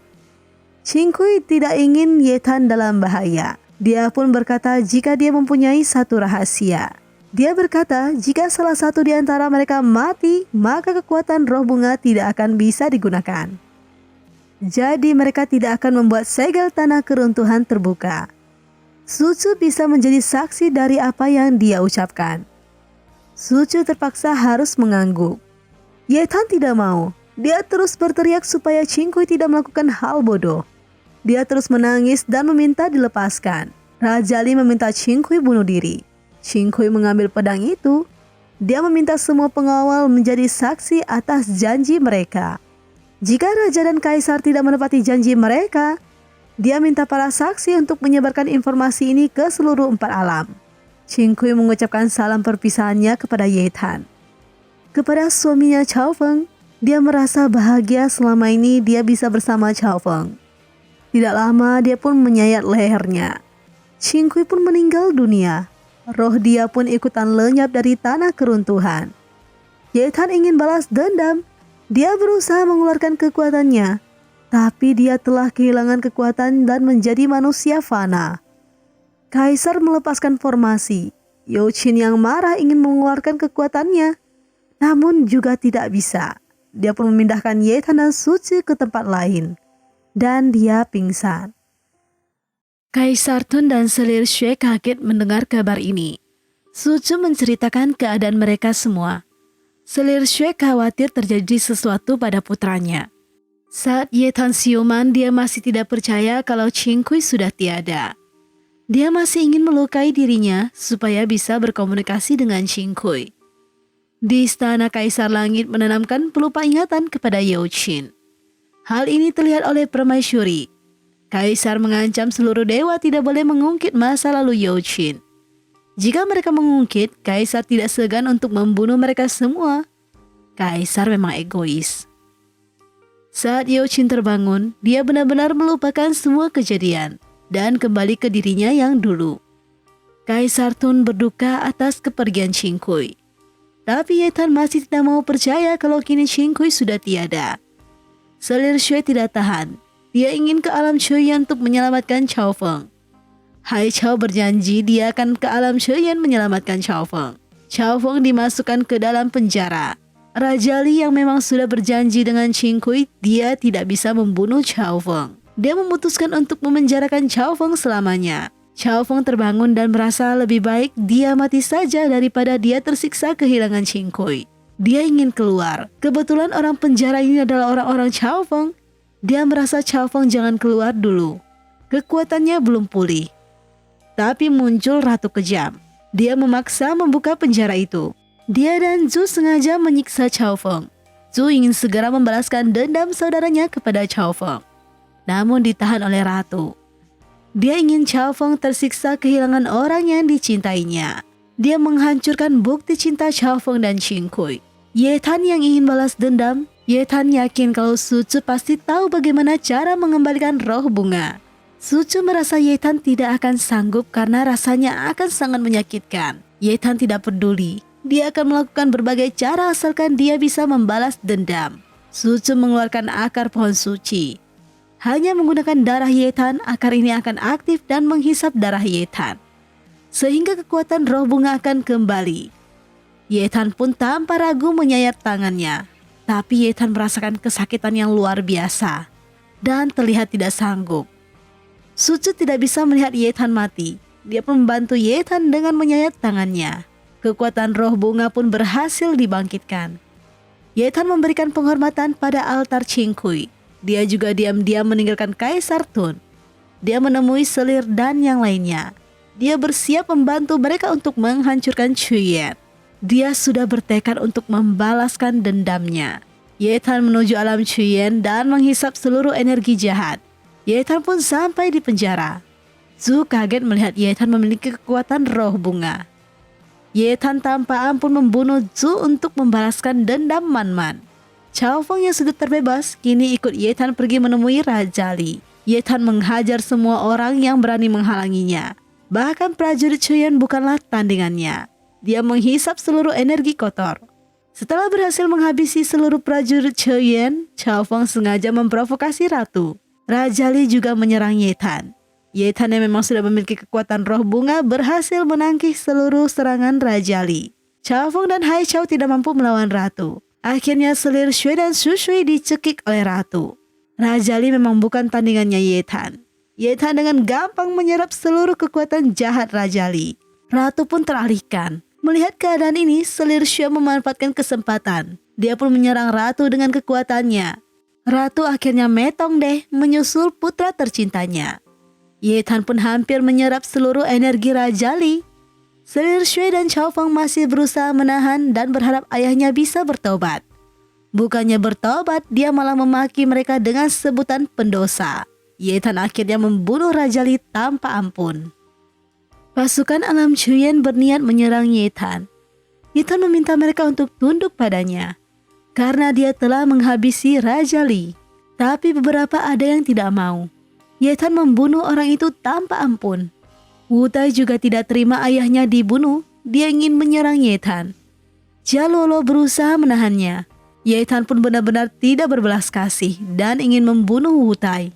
Qingkui tidak ingin Yetan dalam bahaya. Dia pun berkata jika dia mempunyai satu rahasia. Dia berkata jika salah satu di antara mereka mati, maka kekuatan roh bunga tidak akan bisa digunakan. Jadi mereka tidak akan membuat segel tanah keruntuhan terbuka. Suzu bisa menjadi saksi dari apa yang dia ucapkan. Suzu terpaksa harus mengangguk. Yetan tidak mau. Dia terus berteriak supaya Qingkui tidak melakukan hal bodoh. Dia terus menangis dan meminta dilepaskan. Raja Li meminta Qingkui bunuh diri. Qingkui mengambil pedang itu. Dia meminta semua pengawal menjadi saksi atas janji mereka. Jika Raja dan Kaisar tidak menepati janji mereka, dia minta para saksi untuk menyebarkan informasi ini ke seluruh 4 alam. Qingkui mengucapkan salam perpisahannya kepada Yetan. Kepada suaminya Chao Feng, dia merasa bahagia selama ini dia bisa bersama Chao Feng. Tidak lama dia pun menyayat lehernya. Qingkui pun meninggal dunia. Roh dia pun ikutan lenyap dari tanah keruntuhan. Yetan ingin balas dendam. Dia berusaha mengeluarkan kekuatannya. Tapi dia telah kehilangan kekuatan dan menjadi manusia fana. Kaisar melepaskan formasi. Yao Qin yang marah ingin mengeluarkan kekuatannya. Namun juga tidak bisa. Dia pun memindahkan Yetan dan Suzu ke tempat lain. Dan dia pingsan. Kaisar Tun dan Selir Xue kaget mendengar kabar ini. Suzu menceritakan keadaan mereka semua. Selir Xue khawatir terjadi sesuatu pada putranya. Saat Yetan siuman, dia masih tidak percaya kalau Qingkui sudah tiada. Dia masih ingin melukai dirinya supaya bisa berkomunikasi dengan Qingkui. Di istana Kaisar Langit menanamkan pelupa ingatan kepada Yao Qin. Hal ini terlihat oleh permaisuri. Kaisar mengancam seluruh dewa tidak boleh mengungkit masa lalu Yao Qin. Jika mereka mengungkit, Kaisar tidak segan untuk membunuh mereka semua. Kaisar memang egois. Saat Yao Qin terbangun, dia benar-benar melupakan semua kejadian dan kembali ke dirinya yang dulu. Kaisar Tun berduka atas kepergian Qingkui. Tapi Yetan masih tidak mau percaya kalau kini Qingkui sudah tiada. Selir Xue tidak tahan. Dia ingin ke alam Shuyan untuk menyelamatkan Chao Feng. Hai Chao berjanji dia akan ke alam Shuyan menyelamatkan Chao Feng. Chao Feng dimasukkan ke dalam penjara. Raja Li yang memang sudah berjanji dengan Qing Kui, dia tidak bisa membunuh Chao Feng. Dia memutuskan untuk memenjarakan Chao Feng selamanya. Chao Feng terbangun dan merasa lebih baik dia mati saja daripada dia tersiksa kehilangan Qing Kui. Dia ingin keluar. Kebetulan orang penjara ini adalah orang-orang Chao Feng. Dia merasa Chao Feng jangan keluar dulu. Kekuatannya belum pulih. Tapi muncul Ratu Kejam. Dia memaksa membuka penjara itu. Dia dan Zhu sengaja menyiksa Chao Feng. Zhu ingin segera membalaskan dendam saudaranya kepada Chao Feng. Namun ditahan oleh Ratu. Dia ingin Chao Feng tersiksa kehilangan orang yang dicintainya. Dia menghancurkan bukti cinta Chao Feng dan Qing Kui. Ye Tan yang ingin balas dendam. Ye Tan yakin kalau Su Chu pasti tahu bagaimana cara mengembalikan roh bunga. Su Chu merasa Ye Tan tidak akan sanggup karena rasanya akan sangat menyakitkan. Ye Tan tidak peduli. Dia akan melakukan berbagai cara asalkan dia bisa membalas dendam. Su Chu mengeluarkan akar pohon suci. Hanya menggunakan darah Ye Tan, akar ini akan aktif dan menghisap darah Ye Tan. Sehingga kekuatan roh bunga akan kembali. Ye Tan pun tanpa ragu menyayat tangannya. Tapi Ye Tan merasakan kesakitan yang luar biasa. Dan terlihat tidak sanggup. Su Chu tidak bisa melihat Ye Tan mati. Dia pun membantu Ye Tan dengan menyayat tangannya. Kekuatan roh bunga pun berhasil dibangkitkan. Ye Tan memberikan penghormatan pada altar Qing Kui. Dia juga diam-diam meninggalkan Kaisar Tun. Dia menemui Selir dan yang lainnya. Dia bersiap membantu mereka untuk menghancurkan Chuyen. Dia sudah bertekad untuk membalaskan dendamnya. Ye Tan menuju alam Chuyen dan menghisap seluruh energi jahat. Ye Tan pun sampai di penjara. Zhu kaget melihat Ye Tan memiliki kekuatan roh bunga. Ye Tan tanpa ampun membunuh Zhu untuk membalaskan dendam Man Man. Chao Feng yang sudah terbebas kini ikut Ye Tan pergi menemui Raja Li. Ye Tan menghajar semua orang yang berani menghalanginya. Bahkan prajurit Chuyen bukanlah tandingannya. Dia menghisap seluruh energi kotor. Setelah berhasil menghabisi seluruh prajurit Chuyen, Chao Feng sengaja memprovokasi Ratu. Raja Li juga menyerang Ye Tan. Ye Tan yang memang sudah memiliki kekuatan roh bunga berhasil menangkis seluruh serangan Raja Li. Chao Feng dan Hai Chao tidak mampu melawan Ratu. Akhirnya Selir Shui dan Su Shui dicekik oleh Ratu. Raja Li memang bukan tandingannya Ye Tan. Ye Tan dengan gampang menyerap seluruh kekuatan jahat Raja Li. Ratu pun teralihkan. Melihat keadaan ini, Selir Shui memanfaatkan kesempatan. Dia pun menyerang Ratu dengan kekuatannya. Ratu akhirnya metong deh menyusul putra tercintanya. Ye Tan pun hampir menyerap seluruh energi Raja Li. Selir Shui dan Chao Feng masih berusaha menahan dan berharap ayahnya bisa bertobat. Bukannya bertobat, dia malah memaki mereka dengan sebutan pendosa. Ye Tan akhirnya membunuh Raja Li tanpa ampun. Pasukan alam Chuyen berniat menyerang Ye Tan. Ye Tan meminta mereka untuk tunduk padanya. Karena dia telah menghabisi Raja Li. Tapi beberapa ada yang tidak mau. Ye Tan membunuh orang itu tanpa ampun. Wu Tai juga tidak terima ayahnya dibunuh. Dia ingin menyerang Ye Tan. Jalolo berusaha menahannya. Ye Tan pun benar-benar tidak berbelas kasih dan ingin membunuh Wu Tai.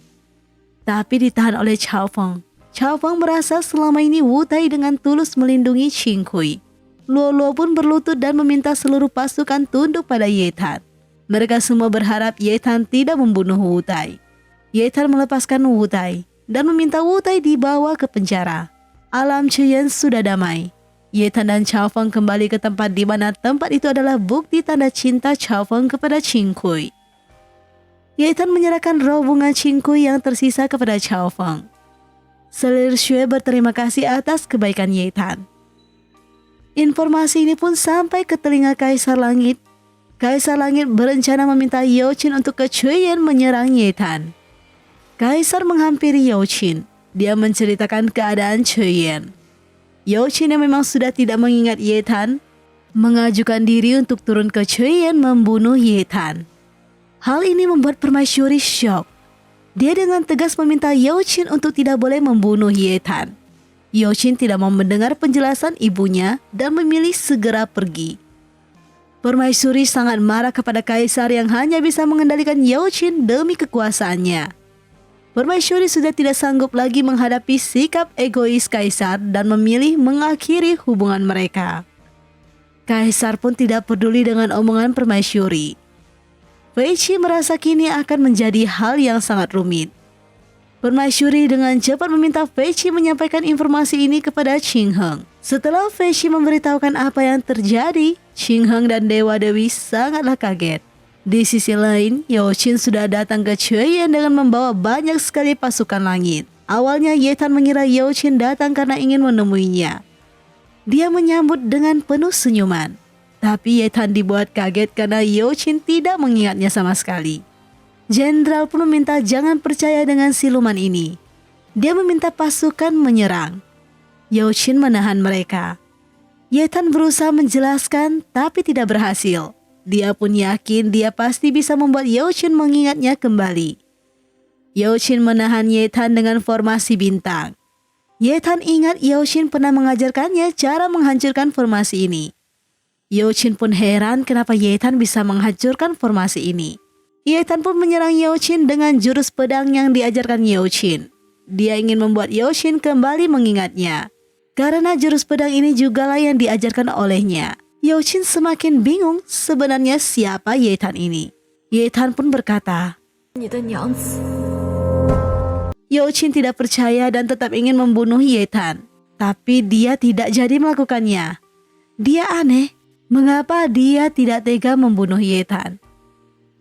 Tapi ditahan oleh Chao Feng. Chao Feng merasa selama ini Wu Tai dengan tulus melindungi Qing Kui. Luo Luo pun berlutut dan meminta seluruh pasukan tunduk pada Ye Tan. Mereka semua berharap Ye Tan tidak membunuh Wu Tai. Ye Tan melepaskan Wu Tai dan meminta Wu Tai dibawa ke penjara. Alam Chuyen sudah damai. Ye Tan dan Chao Feng kembali ke tempat di mana tempat itu adalah bukti tanda cinta Chao Feng kepada Qing Kui. Ye Tan menyerahkan roh bunga Qing Kui yang tersisa kepada Chao Feng. Selir Shui berterima kasih atas kebaikan Ye Tan. Informasi ini pun sampai ke telinga Kaisar Langit. Kaisar Langit berencana meminta Yao Qin untuk ke Chuyen menyerang Ye Tan. Kaisar menghampiri Yao Qin. Dia menceritakan keadaan Chuyen. Yao Qin yang memang sudah tidak mengingat Ye Tan, mengajukan diri untuk turun ke Chuyen membunuh Ye Tan. Hal ini membuat permaisuri syok. Dia dengan tegas meminta Yao Qin untuk tidak boleh membunuh Ye Tan. Yao Qin tidak mau mendengar penjelasan ibunya dan memilih segera pergi. Permaisuri sangat marah kepada Kaisar yang hanya bisa mengendalikan Yao Qin demi kekuasaannya. Permaisuri sudah tidak sanggup lagi menghadapi sikap egois Kaisar dan memilih mengakhiri hubungan mereka. Kaisar pun tidak peduli dengan omongan permaisuri. Wei Qi merasa kini akan menjadi hal yang sangat rumit. Permaisuri dengan cepat meminta Wei Qi menyampaikan informasi ini kepada Qing Heng. Setelah Wei Qi memberitahukan apa yang terjadi, Qing Heng dan Dewa Dewi sangatlah kaget. Di sisi lain, Yao Qin sudah datang ke Chuyen dengan membawa banyak sekali pasukan langit. Awalnya Ye Tan mengira Yao Qin datang karena ingin menemuinya. Dia menyambut dengan penuh senyuman. Tapi Ye Tan dibuat kaget karena Yao Qin tidak mengingatnya sama sekali. Jenderal pun meminta jangan percaya dengan siluman ini. Dia meminta pasukan menyerang. Yao Qin menahan mereka. Ye Tan berusaha menjelaskan tapi tidak berhasil. Dia pun yakin dia pasti bisa membuat Yao Qin mengingatnya kembali. Yao Qin menahan Ye Tan dengan formasi bintang. Ye Tan ingat Yao Qin pernah mengajarkannya cara menghancurkan formasi ini. Yao Qin pun heran kenapa Ye Tan bisa menghancurkan formasi ini. Ye Tan pun menyerang Yao Qin dengan jurus pedang yang diajarkan Yao Qin. Dia ingin membuat Yao Qin kembali mengingatnya. Karena jurus pedang ini jugalah yang diajarkan olehnya. Yao Qin semakin bingung sebenarnya siapa Ye Tan ini. Ye Tan pun berkata, Yao Qin tidak percaya dan tetap ingin membunuh Ye Tan. Tapi dia tidak jadi melakukannya. Dia aneh, mengapa dia tidak tega membunuh Ye Tan.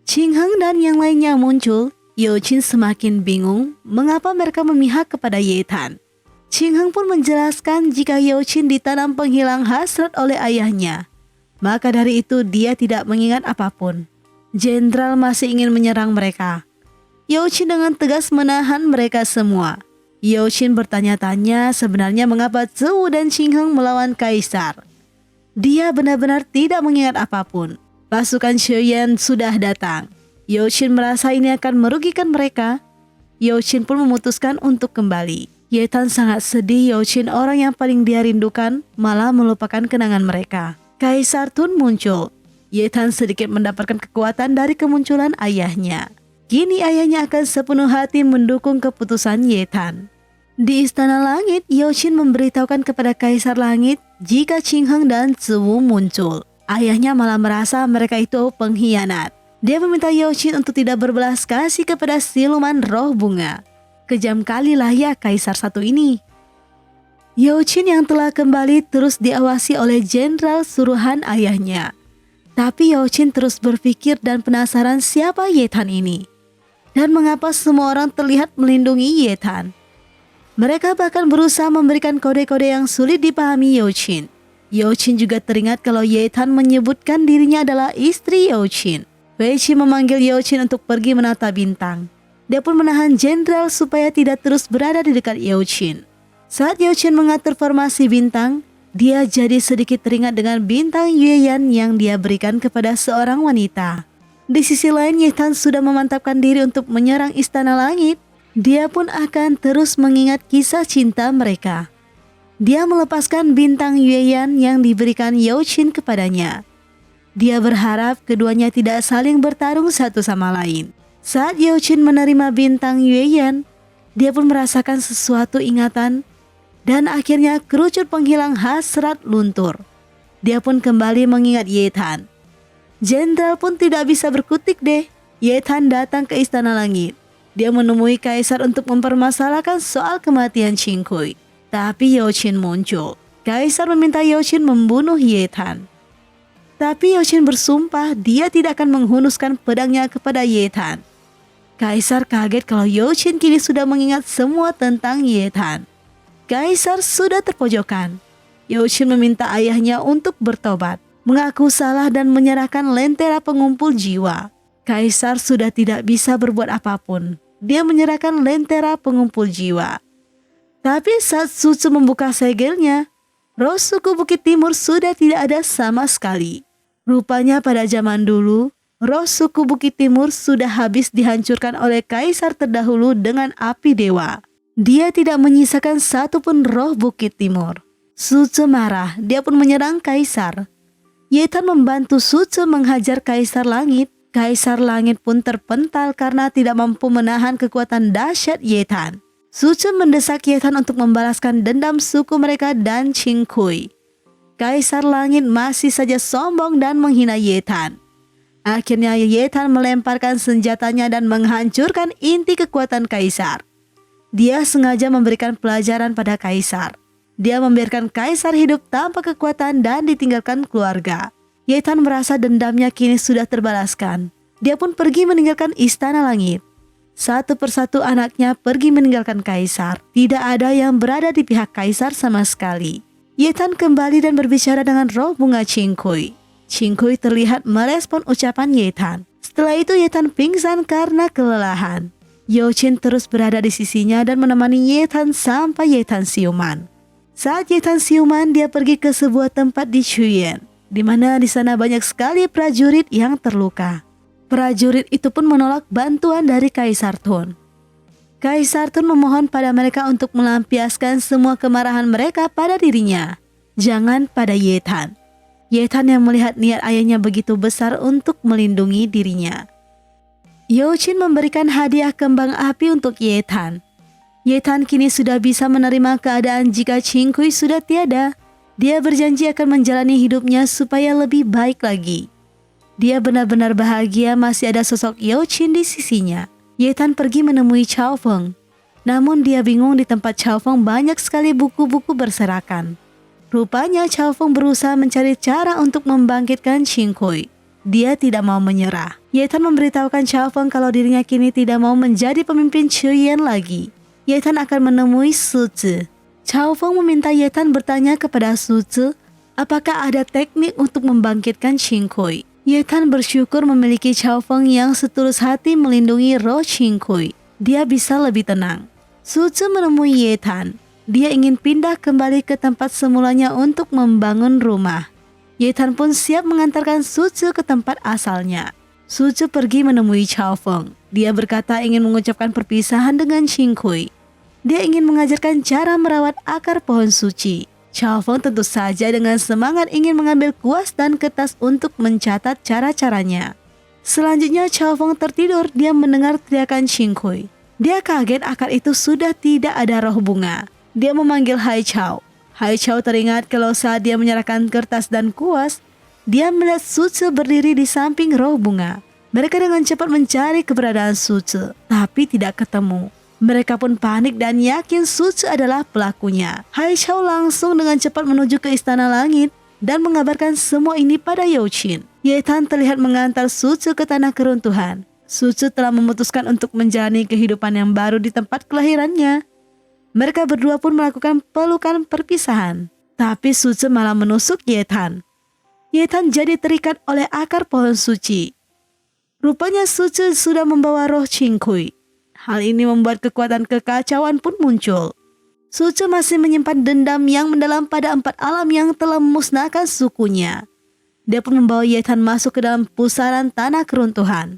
Qing Heng dan yang lainnya muncul. Yao Qin semakin bingung mengapa mereka memihak kepada Ye Tan. Qing Heng pun menjelaskan jika Yao Qin ditanam penghilang hasrat oleh ayahnya. Maka dari itu dia tidak mengingat apapun. Jenderal masih ingin menyerang mereka. Yao Qin dengan tegas menahan mereka semua. Yao Qin bertanya-tanya sebenarnya mengapa Zhou dan Qing Heng melawan Kaisar. Dia benar-benar tidak mengingat apapun. Pasukan Chuyen sudah datang. Yao Qin merasa ini akan merugikan mereka. Yao Qin pun memutuskan untuk kembali. Ye Tan sangat sedih Yao Qin orang yang paling dia rindukan malah melupakan kenangan mereka. Kaisar Tun muncul. Ye Tan sedikit mendapatkan kekuatan dari kemunculan ayahnya. Kini ayahnya akan sepenuh hati mendukung keputusan Ye Tan. Di Istana Langit, Yao Qin memberitahukan kepada Kaisar Langit jika Qing Heng dan Zhiwu muncul. Ayahnya malah merasa mereka itu pengkhianat. Dia meminta Yao Qin untuk tidak berbelas kasih kepada siluman roh bunga. Kejam kalilah ya Kaisar satu ini. Yao Qin yang telah kembali terus diawasi oleh jenderal suruhan ayahnya. Tapi Yao Qin terus berpikir dan penasaran siapa Ye Tan ini. Dan mengapa semua orang terlihat melindungi Ye Tan. Mereka bahkan berusaha memberikan kode-kode yang sulit dipahami Yao Qin. Yao Qin juga teringat kalau Ye Tan menyebutkan dirinya adalah istri Yao Qin. Wei Qi memanggil Yao Qin untuk pergi menata bintang. Dia pun menahan jenderal supaya tidak terus berada di dekat Yao Qin. Saat Yao Qin mengatur formasi bintang, dia jadi sedikit teringat dengan bintang Yueyan yang dia berikan kepada seorang wanita. Di sisi lain, Ye Tan sudah memantapkan diri untuk menyerang Istana Langit. Dia pun akan terus mengingat kisah cinta mereka. Dia melepaskan bintang Yueyan yang diberikan Yao Qin kepadanya. Dia berharap keduanya tidak saling bertarung satu sama lain. Saat Yao Qin menerima bintang Yueyan, dia pun merasakan sesuatu ingatan dan akhirnya kerucut penghilang hasrat luntur. Dia pun kembali mengingat Ye Tan. Jenderal pun tidak bisa berkutik deh. Ye Tan datang ke Istana Langit. Dia menemui Kaisar untuk mempermasalahkan soal kematian Qing Kui. Tapi Yao Qin muncul. Kaisar meminta Yao Qin membunuh Ye Tan. Tapi Yao Qin bersumpah dia tidak akan menghunuskan pedangnya kepada Ye Tan. Kaisar kaget kalau Yao Qin kini sudah mengingat semua tentang Ye Tan. Kaisar sudah terpojokan. Yao Qin meminta ayahnya untuk bertobat, mengaku salah dan menyerahkan lentera pengumpul jiwa. Kaisar sudah tidak bisa berbuat apapun. Dia menyerahkan lentera pengumpul jiwa. Tapi saat Su Tzu membuka segelnya, roh suku Bukit Timur sudah tidak ada sama sekali. Rupanya pada zaman dulu, roh suku Bukit Timur sudah habis dihancurkan oleh kaisar terdahulu dengan api dewa. Dia tidak menyisakan satupun roh Bukit Timur. Su Tzu marah, dia pun menyerang kaisar. Ye Tan membantu Su Tzu menghajar Kaisar Langit. Kaisar Langit pun terpental karena tidak mampu menahan kekuatan dahsyat Ye Tan. Su Tzu mendesak Ye Tan untuk membalaskan dendam suku mereka dan Qing Kui. Kaisar Langit masih saja sombong dan menghina Yetan. Akhirnya Yetan melemparkan senjatanya dan menghancurkan inti kekuatan Kaisar. Dia sengaja memberikan pelajaran pada Kaisar. Dia membiarkan Kaisar hidup tanpa kekuatan dan ditinggalkan keluarga. Yetan merasa dendamnya kini sudah terbalaskan. Dia pun pergi meninggalkan Istana Langit. Satu persatu anaknya pergi meninggalkan Kaisar. Tidak ada yang berada di pihak Kaisar sama sekali. Yetan kembali dan berbicara dengan roh bunga Qingkui. Qingkui terlihat merespon ucapan Yetan. Setelah itu Yetan pingsan karena kelelahan. Youqin terus berada di sisinya dan menemani Yetan sampai Yetan siuman. Saat Yetan siuman, dia pergi ke sebuah tempat di Chuyen, di mana di sana banyak sekali prajurit yang terluka. Prajurit itu pun menolak bantuan dari Kaisar Tun. Kaisar Tun memohon pada mereka untuk melampiaskan semua kemarahan mereka pada dirinya, jangan pada Yetan. Yetan yang melihat niat ayahnya begitu besar untuk melindungi dirinya. Youqin memberikan hadiah kembang api untuk Yetan. Yetan kini sudah bisa menerima keadaan jika Qingkui sudah tiada. Dia berjanji akan menjalani hidupnya supaya lebih baik lagi. Dia benar-benar bahagia masih ada sosok Youqin di sisinya. Yetan pergi menemui Chao Feng. Namun dia bingung, di tempat Chao Feng banyak sekali buku-buku berserakan. Rupanya Chao Feng berusaha mencari cara untuk membangkitkan Qingkui. Dia tidak mau menyerah. Yetan memberitahukan Chao Feng kalau dirinya kini tidak mau menjadi pemimpin Chuyen lagi. Yetan akan menemui Su Zhi. Chao Feng meminta Yetan bertanya kepada Su Zhi apakah ada teknik untuk membangkitkan Qingkui. Yetan bersyukur memiliki Chao Feng yang setulus hati melindungi roh Qingkui. Dia bisa lebih tenang. Su Zhi menemui Yetan. Dia ingin pindah kembali ke tempat semulanya untuk membangun rumah. Yetan pun siap mengantarkan Su Zhi ke tempat asalnya. Su Zhi pergi menemui Chao Feng. Dia berkata ingin mengucapkan perpisahan dengan Qingkui. Dia ingin mengajarkan cara merawat akar pohon suci. Chao Feng tentu saja dengan semangat ingin mengambil kuas dan kertas untuk mencatat cara-caranya. Selanjutnya Chao Feng tertidur. Dia mendengar teriakan Qingkui. Dia kaget akar itu sudah tidak ada roh bunga. Dia memanggil Hai Chao. Hai Chao teringat kalau saat dia menyerahkan kertas dan kuas, dia melihat Su Zhi berdiri di samping roh bunga. Mereka dengan cepat mencari keberadaan Su Zhi, tapi tidak ketemu. Mereka pun panik dan yakin Su Zhi adalah pelakunya. Hai Chao langsung dengan cepat menuju ke Istana Langit dan mengabarkan semua ini pada Youqin. Yetan terlihat mengantar Su Zhi ke tanah keruntuhan. Su Zhi telah memutuskan untuk menjalani kehidupan yang baru di tempat kelahirannya. Mereka berdua pun melakukan pelukan perpisahan. Tapi Su Zhi malah menusuk Yetan. Yetan jadi terikat oleh akar pohon suci. Rupanya Su Zhi sudah membawa roh Qingkui. Hal ini membuat kekuatan kekacauan pun muncul. Su Zhi masih menyimpan dendam yang mendalam pada 4 alam yang telah memusnahkan sukunya. Dia pun membawa Yetan masuk ke dalam pusaran tanah keruntuhan.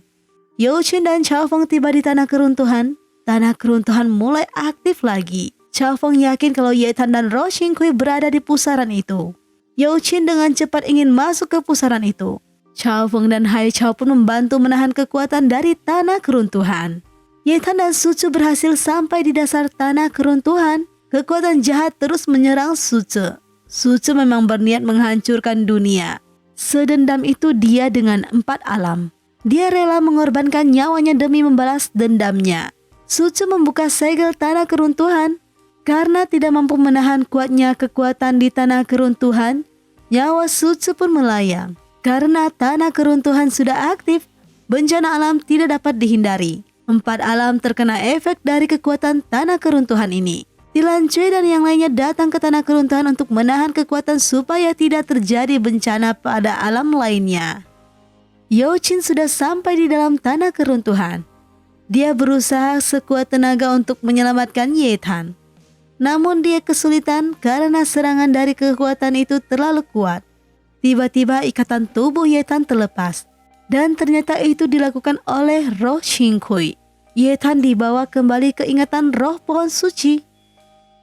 Youqin dan Chao Feng tiba di tanah keruntuhan. Tanah keruntuhan mulai aktif lagi. Chao Feng yakin kalau Yetan dan roh Qingkui berada di pusaran itu. Youqin dengan cepat ingin masuk ke pusaran itu. Chao Feng dan Hai Chao pun membantu menahan kekuatan dari tanah keruntuhan. Yetan dan Su Zhi berhasil sampai di dasar tanah keruntuhan. Kekuatan jahat terus menyerang Su Zhi. Su Zhi memang berniat menghancurkan dunia. Sedendam itu dia dengan 4 alam. Dia rela mengorbankan nyawanya demi membalas dendamnya. Su Zhi membuka segel tanah keruntuhan. Karena tidak mampu menahan kuatnya kekuatan di tanah keruntuhan, nyawa Su Zhi pun melayang. Karena tanah keruntuhan sudah aktif, bencana alam tidak dapat dihindari. 4 alam terkena efek dari kekuatan tanah keruntuhan ini. Tilan Cui dan yang lainnya datang ke tanah keruntuhan untuk menahan kekuatan supaya tidak terjadi bencana pada alam lainnya. Youqin sudah sampai di dalam tanah keruntuhan. Dia berusaha sekuat tenaga untuk menyelamatkan Yetan. Namun dia kesulitan karena serangan dari kekuatan itu terlalu kuat. Tiba-tiba ikatan tubuh Yetan terlepas. Dan ternyata itu dilakukan oleh roh Qingkui. Yetan dibawa kembali ke ingatan roh pohon suci.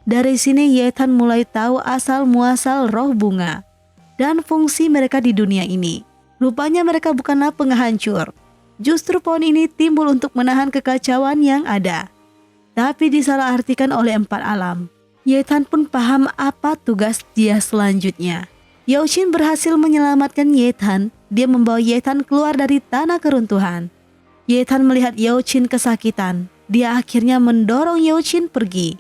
Dari sini Yetan mulai tahu asal-muasal roh bunga. Dan fungsi mereka di dunia ini. Rupanya mereka bukanlah penghancur. Justru pohon ini timbul untuk menahan kekacauan yang ada. Tapi disalahartikan oleh 4 alam. Yetan pun paham apa tugas dia selanjutnya. Yao Qin berhasil menyelamatkan Ye Tan. Dia membawa Ye Tan keluar dari tanah keruntuhan. Ye Tan melihat Yao Qin kesakitan. Dia akhirnya mendorong Yao Qin pergi.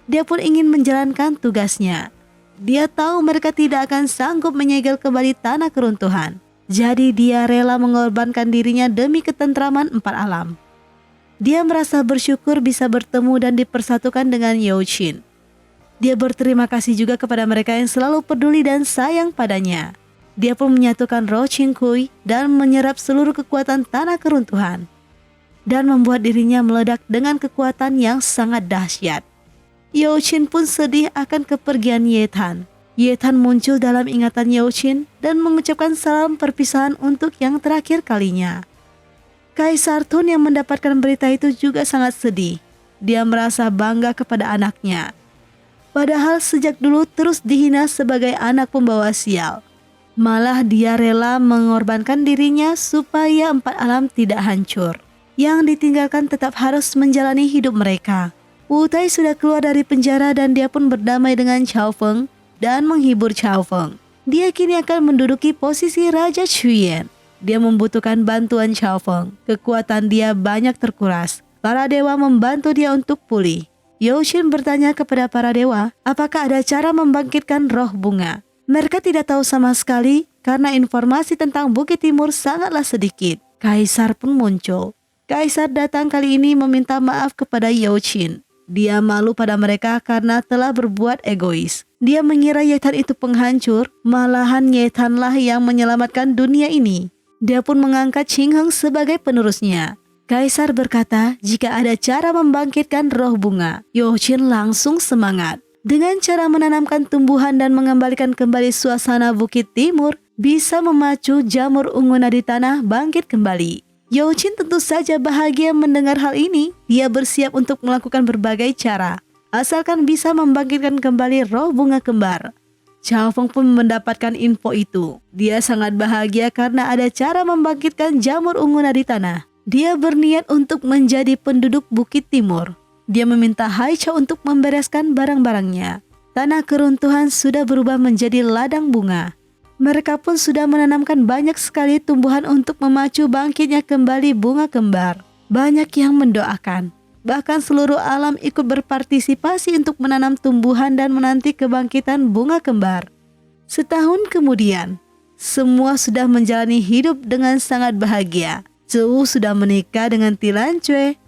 Dia pun ingin menjalankan tugasnya. Dia tahu mereka tidak akan sanggup menyegel kembali tanah keruntuhan. Jadi dia rela mengorbankan dirinya demi ketentraman 4 alam. Dia merasa bersyukur bisa bertemu dan dipersatukan dengan Yao Qin. Dia berterima kasih juga kepada mereka yang selalu peduli dan sayang padanya. Dia pun menyatukan roh Qingkui dan menyerap seluruh kekuatan tanah keruntuhan. Dan membuat dirinya meledak dengan kekuatan yang sangat dahsyat. Yao Qin pun sedih akan kepergian Ye Tan. Ye Tan muncul dalam ingatan Yao Qin dan mengucapkan salam perpisahan untuk yang terakhir kalinya. Kaisar Tun yang mendapatkan berita itu juga sangat sedih. Dia merasa bangga kepada anaknya. Padahal sejak dulu terus dihina sebagai anak pembawa sial. Malah dia rela mengorbankan dirinya supaya 4 alam tidak hancur. Yang ditinggalkan tetap harus menjalani hidup mereka. Wu Tai sudah keluar dari penjara dan dia pun berdamai dengan Chao Feng dan menghibur Chao Feng. Dia kini akan menduduki posisi Raja Chuyen. Dia membutuhkan bantuan Chao Feng. Kekuatan dia banyak terkuras. Para dewa membantu dia untuk pulih. Yao Qin bertanya kepada para dewa, apakah ada cara membangkitkan roh bunga? Mereka tidak tahu sama sekali karena informasi tentang Bukit Timur sangatlah sedikit. Kaisar pun muncul. Kaisar datang kali ini meminta maaf kepada Yao Qin. Dia malu pada mereka karena telah berbuat egois. Dia mengira Ye Tan itu penghancur, malahan Ye Tan lah yang menyelamatkan dunia ini. Dia pun mengangkat Qing Heng sebagai penerusnya. Kaisar berkata jika ada cara membangkitkan roh bunga. Yao Qin langsung semangat. Dengan cara menanamkan tumbuhan dan mengembalikan kembali suasana Bukit Timur, bisa memacu jamur ungu nadi tanah bangkit kembali. Yao Qin tentu saja bahagia mendengar hal ini. Dia bersiap untuk melakukan berbagai cara, asalkan bisa membangkitkan kembali roh bunga kembar. Chao Feng pun mendapatkan info itu. Dia sangat bahagia karena ada cara membangkitkan jamur ungu nadi tanah. Dia berniat untuk menjadi penduduk Bukit Timur. Dia meminta Hai Chao untuk membereskan barang-barangnya. Tanah keruntuhan sudah berubah menjadi ladang bunga. Mereka pun sudah menanamkan banyak sekali tumbuhan untuk memacu bangkitnya kembali bunga kembar. Banyak yang mendoakan. Bahkan seluruh alam ikut berpartisipasi untuk menanam tumbuhan dan menanti kebangkitan bunga kembar. Setahun kemudian, semua sudah menjalani hidup dengan sangat bahagia. Zhou sudah menikah dengan Tilan Cui.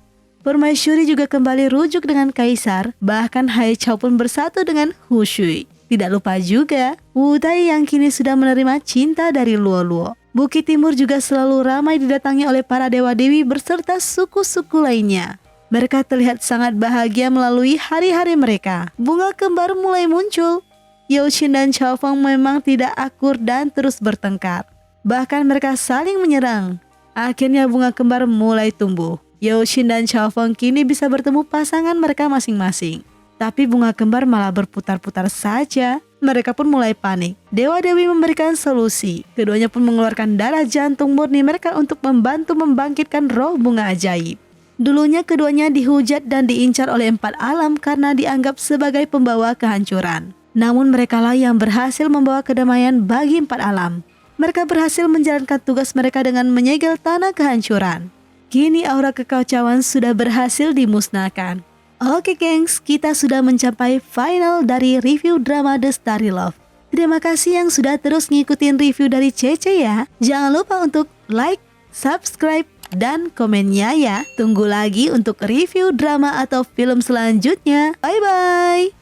Permaisuri juga kembali rujuk dengan kaisar. Bahkan Hai Chao pun bersatu dengan Hu Shui. Tidak lupa juga Wu Tai yang kini sudah menerima cinta dari Luo Luo. Bukit Timur juga selalu ramai didatangi oleh para dewa-dewi berserta suku-suku lainnya. Mereka terlihat sangat bahagia melalui hari-hari mereka. Bunga kembar mulai muncul. Yao Qin dan Chao Feng memang tidak akur dan terus bertengkar. Bahkan mereka saling menyerang. Akhirnya bunga kembar mulai tumbuh. Yao Qin dan Chao Feng kini bisa bertemu pasangan mereka masing-masing. Tapi bunga kembar malah berputar-putar saja. Mereka pun mulai panik. Dewa-dewi memberikan solusi. Keduanya pun mengeluarkan darah jantung murni mereka untuk membantu membangkitkan roh bunga ajaib. Dulunya keduanya dihujat dan diincar oleh 4 alam karena dianggap sebagai pembawa kehancuran. Namun merekalah yang berhasil membawa kedamaian bagi 4 alam. Mereka berhasil menjalankan tugas mereka dengan menyegel tanah kehancuran. Kini aura kekacauan sudah berhasil dimusnahkan. Oke gengs, kita sudah mencapai final dari review drama The Starry Love. Terima kasih yang sudah terus ngikutin review dari Cece ya. Jangan lupa untuk like, subscribe, dan komennya ya. Tunggu lagi untuk review drama atau film selanjutnya. Bye-bye.